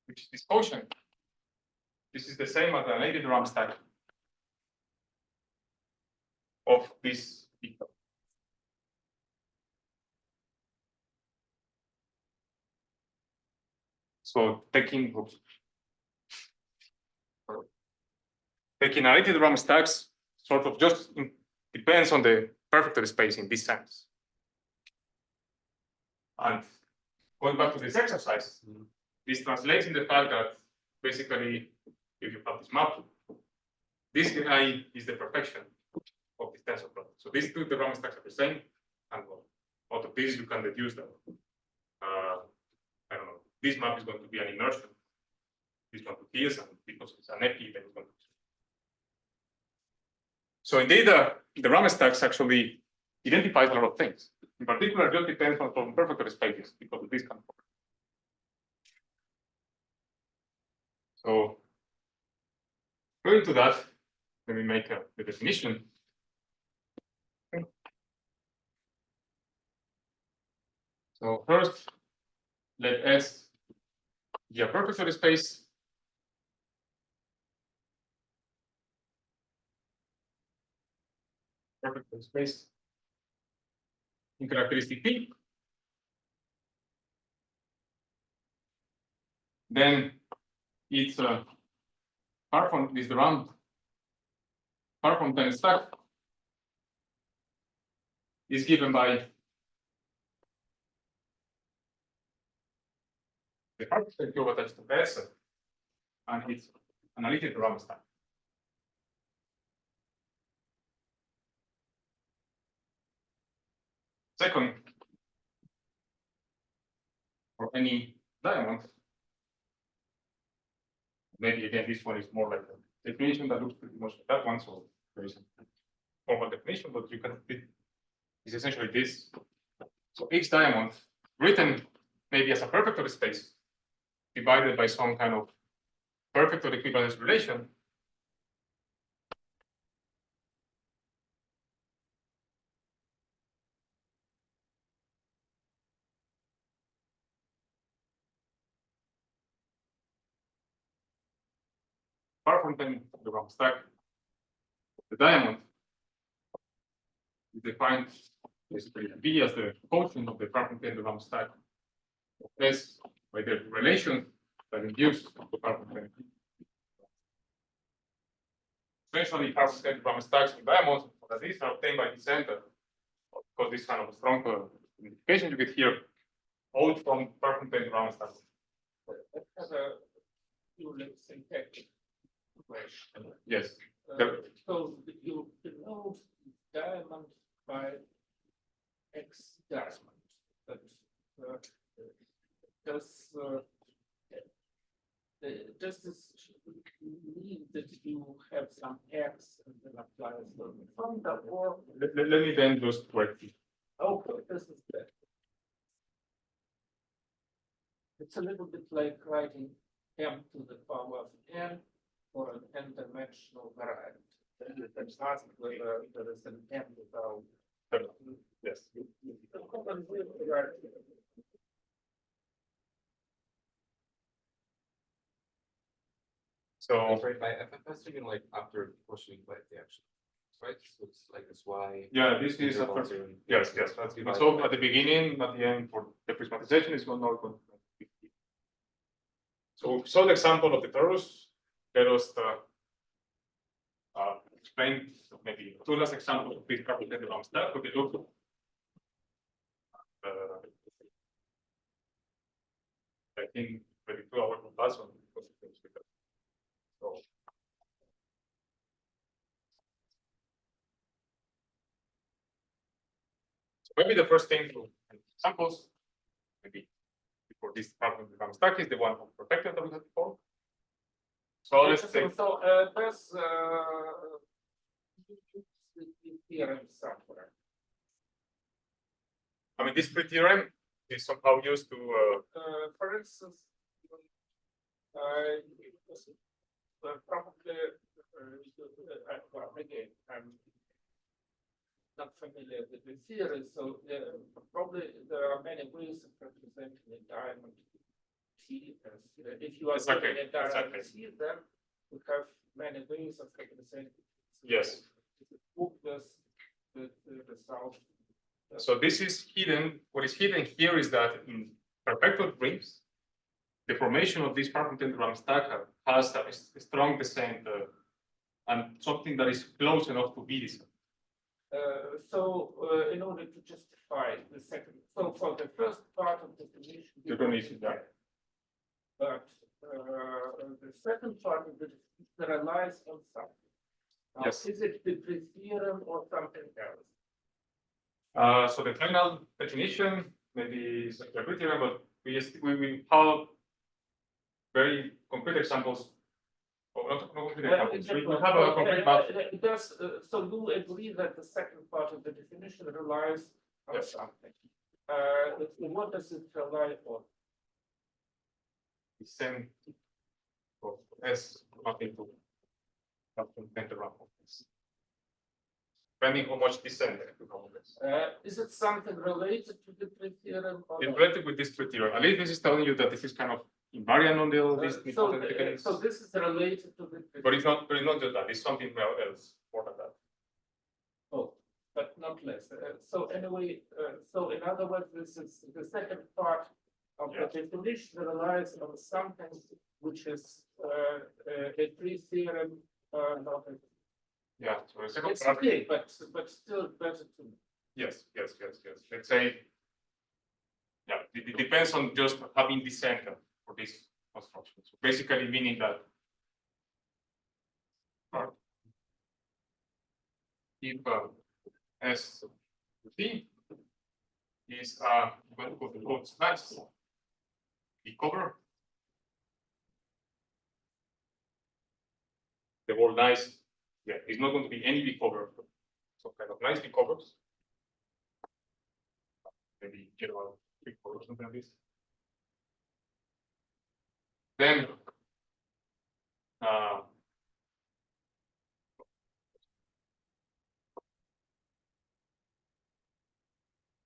which is this quotient, this is the same as the analytic stack of this B. So taking analytic stacks sort of just depends on the perfected space in this sense. And going back to this exercise, this translates in the fact that basically, if you have this map, this guy is the perfection of this tensor product. So these two Raman stacks are the same, and out of this you can deduce that I don't know, this map is going to be an immersion. This one to this, and because it's an epi, then it's going to. So indeed, the Raman stacks actually identifies a lot of things. In particular, just depends on perfected spaces because of this kind of. So going to that, let me make the definition. So first, let S be a perfected space. Perfected space in characteristic P. Then it's far from this round, far from time stack is given by the perfect cube attached to S, and it's analytic Raman stack. Second, for any diamond, maybe again this one is more like a definition that looks pretty much like that one, so there is a formal definition, but you can it's essentially this. So each diamond written maybe as a perfect order space divided by some kind of perfect or equivalence relation. Apart from then the round stack, the diamond is defined basically B as the quotient of the carbon-10 round stack of S by the relation that induce the carbon-10. Essentially, carbon-10 round stacks and diamonds that these are obtained by the center, because this kind of strong indication you get here, all from carbon-10 round stacks. I have a few syntactic question. Yes. So you denote diamond by X diamond, but does this mean that you have some X and then apply the formula, or Let me then just correct it. okay, this is that. It's a little bit like writing m to the power of n for an n-dimensional variant. That's not whether there is an m without. Yes. So Sorry, by FFS, you mean like after pushing by the action, right? So it's like this Y. yeah, this is a first. Yes, yes. So at the beginning, at the end, for the prismatization is not going to be. So we saw the example of the torus. Let us explain maybe two last examples of this carbon-10 round stack. Okay, look. I think maybe 2 hours plus on. So maybe the first thing to samples, maybe before this carbon-10 stack is the one protected that we had before. So let's take. So there's the theorem somewhere. I mean, this pre-theorem is somehow used to. For instance, probably well, again, I'm not familiar with the theory, so probably there are many ways of representing a diamond T. If you are Exactly, given a diamond exactly. T, then you have many ways of representing. Yes. The result. So this is hidden. What is hidden here is that in perpetual rings, the formation of this carbon-10 round stack has a strong descent and something that is close enough to be descent. In order to justify the second, so for the first part of the definition, You don't need to die. but the second part of the definition relies on something. Now, Yes. is it the theorem or something else? So the final definition maybe is a good theorem, but we have very concrete examples. Well, not concrete examples. We have a concrete map. So you agree that the second part of the definition relies on Yes. something. What does it rely on? Descent of S nothing to carbon-10 around this. Depending how much descent to come this. Is it something related to the theorem? In related with this theorem, at least this is telling you that this is kind of invariant on this. So this is related to the. But it's not just that. It's something else more than that. Oh, but not less. So anyway, so in other words, this is the second part of the definition relies on something which is a free theorem, not a. Yeah. So the second It's part. okay, but still better to. Yes. Let's say. Yeah, it depends on just having descent for this construction. So basically meaning that if S T is going to go to both sides, the cover, the whole nice, yeah, it's not going to be any big cover, some kind of nice big covers. Maybe general big or something like this. Then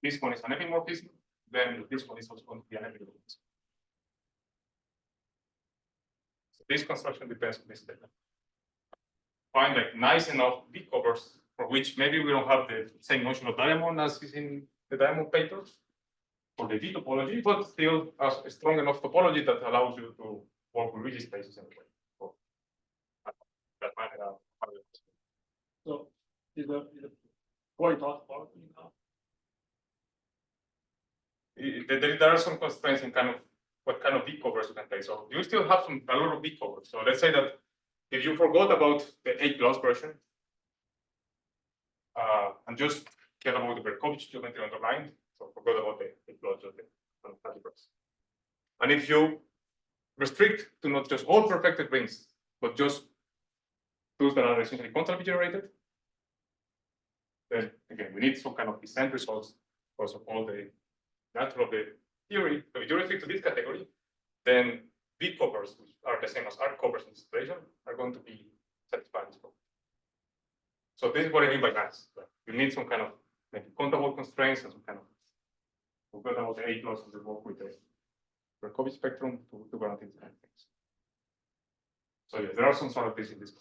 this one is an epimorphism, then this one is also going to be an epimorphism. So this construction depends on this data. Find like nice enough V covers for which maybe we don't have the same notion of diamond as is in the diamond papers for the V topology, but still a strong enough topology that allows you to work with rigid spaces in a way. So, that might have. So is the point of now? There are some constraints in kind of what kind of V covers you can take. So you still have a lot of V covers. So let's say that if you forgot about the 8 plus version and just care about the Berkovich geometry underlined, so forgot about the 8 plus of the algebras. And if you restrict to not just all perfected rings, but just those that are essentially constantly generated, then again we need some kind of descent results because of all the nature of the theory. So if you restrict to this category, then V covers, which are the same as R covers in this situation, are going to be satisfied. So this is what I mean by mass. You need some kind of maybe countable constraints and some kind of forget about the 8 plus and work with the Berkovich spectrum to guarantee these kind of things. So yes, there are some sort of this in this.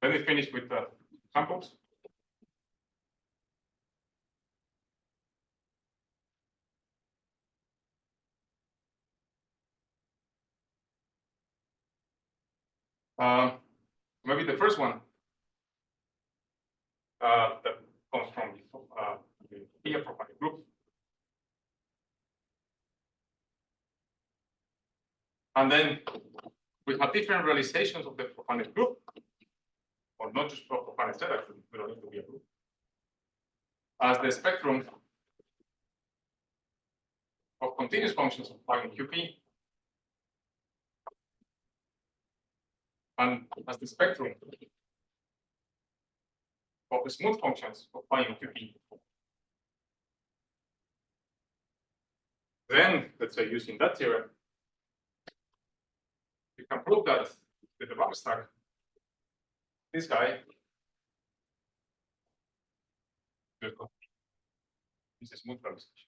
Let me finish with the samples. Maybe the first one that comes from the Pia profile group. And then we have different realizations of the profanate group, or not just profanate set, actually, we don't need to be a group, as the spectrum of continuous functions of phi and QP, and as the spectrum of the smooth functions of phi and QP. Then, let's say, using that theorem, you can prove that with the Raman stack, this guy is a smooth realization.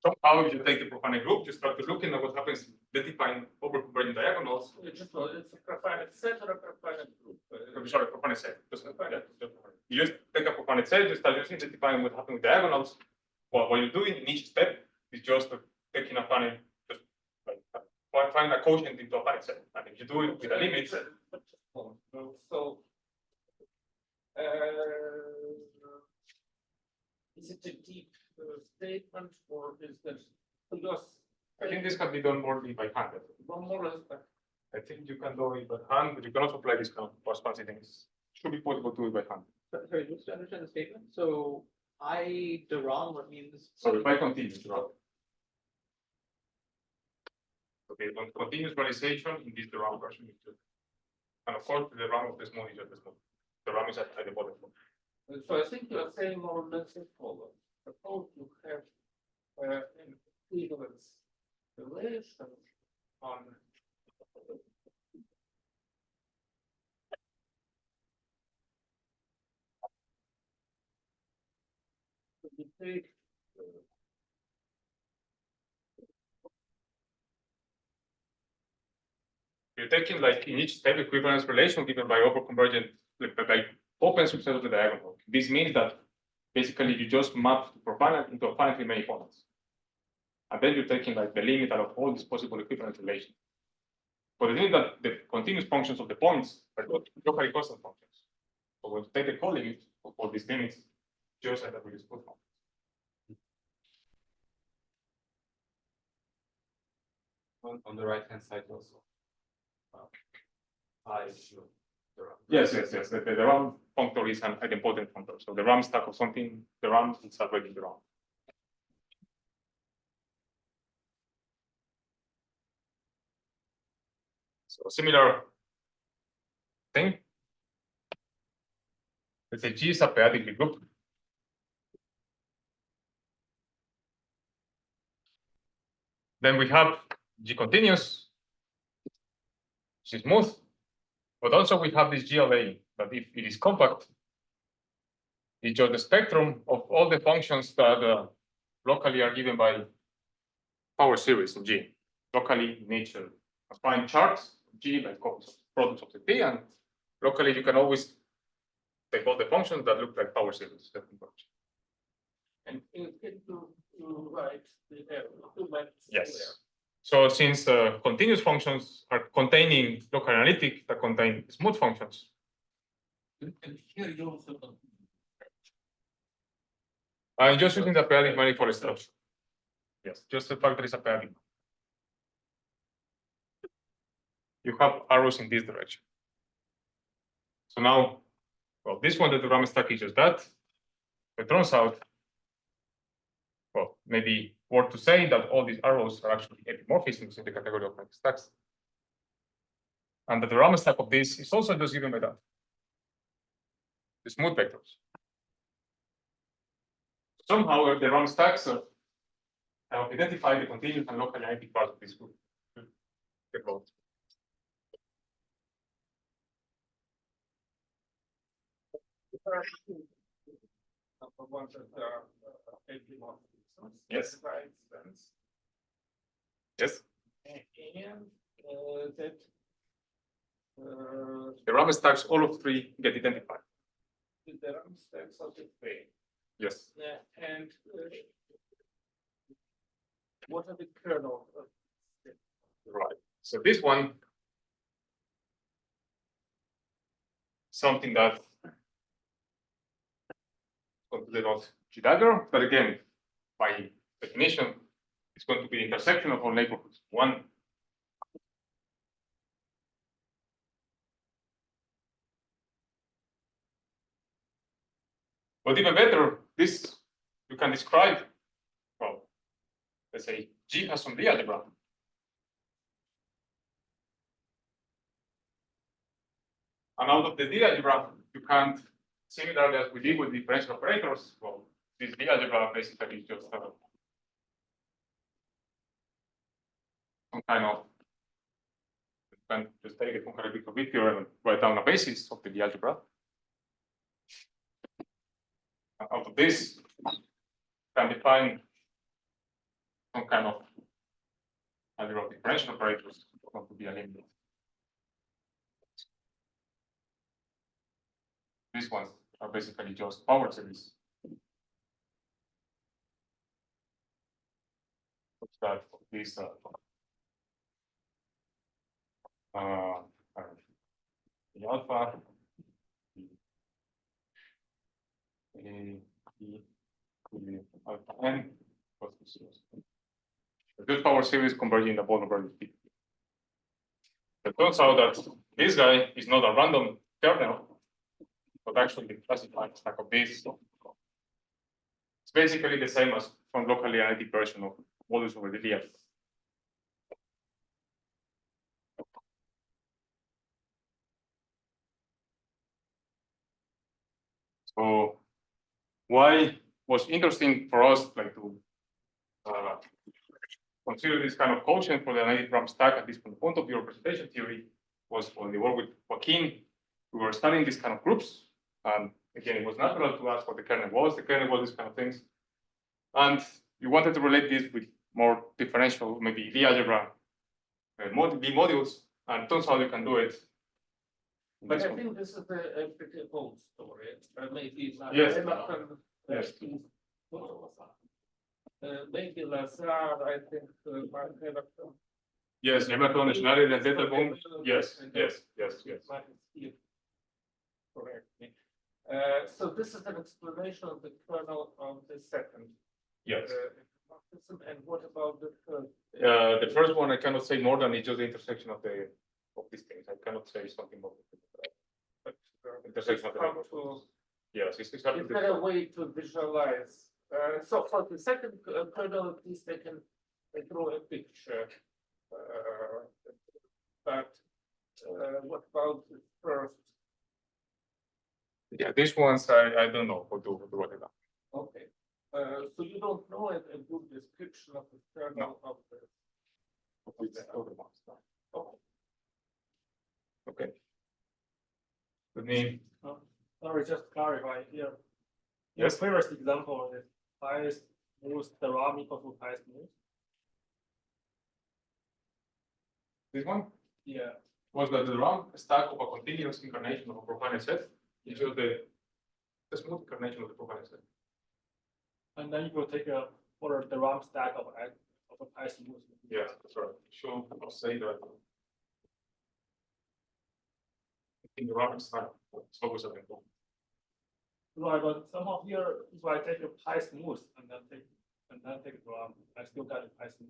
Somehow, if you take the profanate group, you start to looking at what happens identifying overconverging diagonals. It's a profanate set or a profanate group? I'm sorry, profanate set. You just take a profanate set, you start using identifying what happens with diagonals. Well, what you're doing in each step is just taking a finite, just like find a quotient into a finite set. And if you do it with a limit, So, is it a deep statement or is there just I think this can be done more by hand. one more aspect? I think you can do it by hand, but you can also apply this kind of response things. Should be possible to do it by hand. Sorry, just to understand the statement, so I Duran, what means? So if I continue, right? Okay, on continuous realization in this the RAM version. And of course, the RAM of the small is at the small. The RAM is at the bottom. So I think you are saying more or less as follows. Suppose you have an equivalence relation on you take You're taking like in each step equivalence relation given by overconvergent, by open subset of the diagonal. This means that basically you just map the profanate into a finitely many points. And then you're taking like the limit out of all these possible equivalence relations. But the thing that the continuous functions of the points are locally constant functions. So when you take the co-limit of all these limits, just like that we just put functions. On the right hand side also. Sure. Yes. The RAM functor is an idempotent functor. So the RAM stack of something, the RAM is already the RAM. So similar thing. let's say G is a periodic group. Then we have G continuous, which is smooth, but also we have this GLA that if it is compact, it's just the spectrum of all the functions that locally are given by power series in G. Locally in nature, find charts of G like products of the T, and locally you can always take all the functions that look like power series. And you can do right the two lengths. Yes. So since continuous functions are containing local analytic that contain smooth functions, And here you also. I'm just using the periodic manifold structure. Yes, just the fact that it's a periodic. You have arrows in this direction. So now, well, this one, the RAM stack is just that. It turns out, well, maybe worth to say that all these arrows are actually epimorphisms in the category of stacks. And that the RAM stack of this is also just given by that. The smooth vectors. Somehow the RAM stacks have identified the continuous and local analytic parts of this group. The code. Yes. Yes. And that The RAM stacks, all of three get identified. the RAM stacks of the three. Yes. And what are the kernel? Right. So this one, something that considered not G-dagger, but again, by definition, it's going to be the intersection of all neighborhoods. One. But even better, this you can describe, well, let's say G has some Lie algebra. And out of the Lie algebra, you can't, similarly as we did with differential operators, well, this Lie algebra basically is just some kind of, you can just take a concurrent bit theorem and write down a basis of the Lie algebra. And out of this, you can define some kind of algebra of differential operators going to be a limit. These ones are basically just power series. That this the alpha, the alpha n plus the zeros. This power series converging the ball over the speed. It turns out that this guy is not a random kernel, but actually the classified stack of this. It's basically the same as from locally analytic version of modulus over the Lie. So why was interesting for us like to consider this kind of quotient for the analytic RAM stack, at least from the point of view of representation theory, was when we worked with Joaquin, we were studying these kind of groups. And again, it was natural to ask what the kernel was. The kernel was these kind of things. And you wanted to relate this with more differential, maybe Lie algebra, B modules, and it turns out you can do it. But I think this is a pretty old story. Maybe Yes. Yes. Maybe Lazar, I think, might have a. Yes, Emerton, Schneider, and Letterboom. Yes, yes. Correct me. So this is an explanation of the kernel of the second. Yes. And what about the third? The first one I cannot say more than it's just the intersection of these things. I cannot say something more. But, Intersection of the how neighborhoods. to- Yes, it's Is there a way to visualize? So for the second kernel, at least I can draw a picture. But what about the first? Yeah, these ones I don't know what do whatever. Okay, so you don't know a good description of the kernel of the. It's other ones. Okay. Okay. Let me, Sorry, just clarify here. Your Yes. previous example is pi smooth the ROM equal to pi smooth. this one Yeah, was that the round stack of a continuous incarnation of a profiler set into the smooth incarnation of the profiler set. and then you will take a for the ROM stack of a pi smooth. Yeah, that's right. So I'll say that. In the round stack, it's always a bit. Right, but somehow here, if I take a pi smooth and then take the ROM, I still got a pi smooth.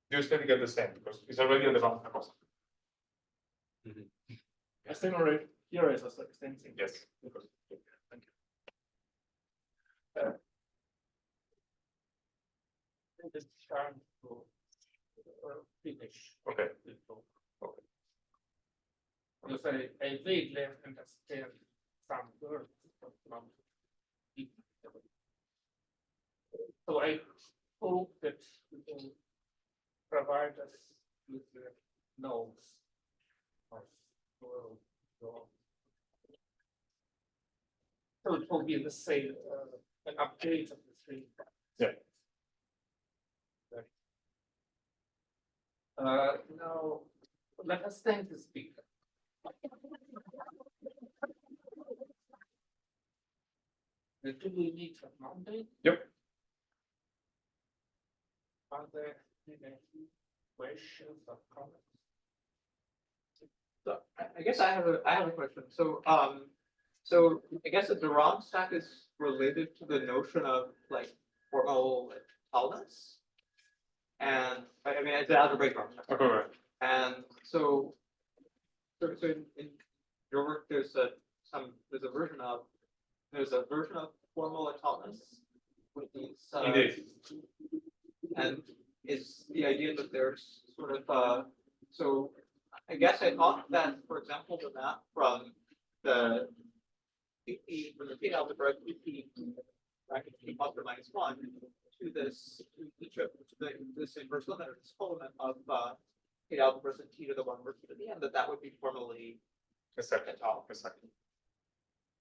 You still get the same because it's already on the round stack. I think already here is the same thing. Yes. Because, Thank you. It's time to finish. okay. the talk. Okay. Because I vaguely understand some words, but not deeply. So I hope that you will provide us with the notes of your. So it will be the same, an update of the three. Yeah. Now, let us thank the speaker. Do we meet on Monday? Yep. Are there any questions or comments? So I guess I have a question. So so I guess that the ROM stack is related to the notion of like formal tallness. And I mean it's an algebraic ROM stack. Okay. Right. And so in your work there's a version of formal tallness with these Indeed. and is the idea that there's sort of so I guess I thought that, for example, the map from the P algebra P bracket P plus or minus one to this this inverse limit or this element of P algebra and T to the one versus to the end, that would be formally A second. tall. A second.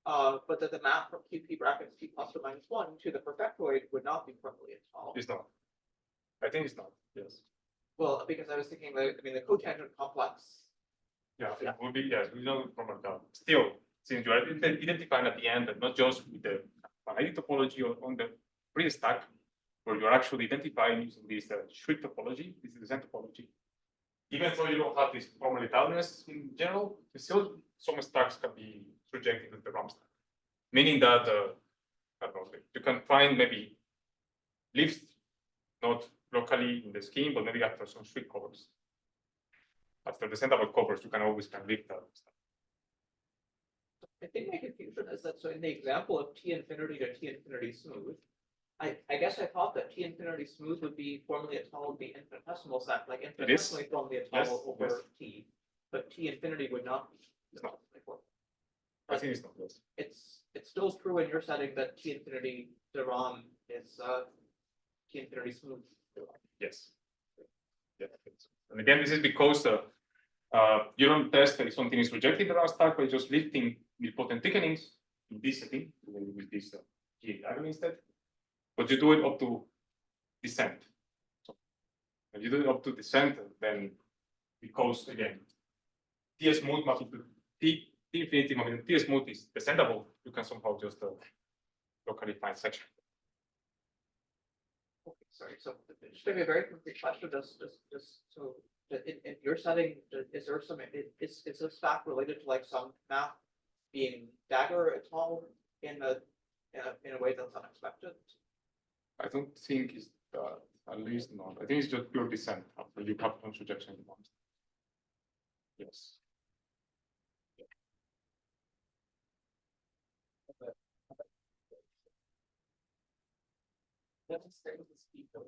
But that the map from QP brackets P plus or minus one to the perfectoid would not be formally tall. It's not. I think it's not. Yes. Well, because I was thinking that, I mean, the cotangent complex. Yeah. Yeah. It would be, yes, we know from that. Still, since you are identifying at the end and not just with the finite topology on the pre-stack, where you're actually identifying using this strict topology, this is the Zen topology. Even though you don't have this formalitalness in general, still some stacks can be rejected with the ROM stack. Meaning that I don't know, you can find maybe lifts not locally in the scheme, but maybe after some strict covers. After the central covers, you can always lift that stuff. I think my confusion is that, so in the example of T infinity to T infinity smooth, I guess I thought that T infinity smooth would be formally a tall the infinitesimal set, like infinitesimally formally a tall Yes, over yes. T, but T infinity would not be. It's not. Like, I think it's not. Yes. it's still true in your setting that T infinity to ROM is T infinity smooth. Yes. Yeah. And again, this is because you don't test if something is rejected around stack by just lifting nilpotent thickenings in this setting with this G diagonal instead. But you do it up to descent. So if you do it up to descent, then because again, T smooth mapping to T infinity mapping to T smooth is descendable, you can somehow just locally find section. Okay, sorry, so just maybe a very concrete question, so in your setting, is there some, is this stack related to like some math being dagger at all in a way that's unexpected? I don't think it's at least not. I think it's just pure descent after you have some rejection in the monster. Yes. Let us thank the speaker.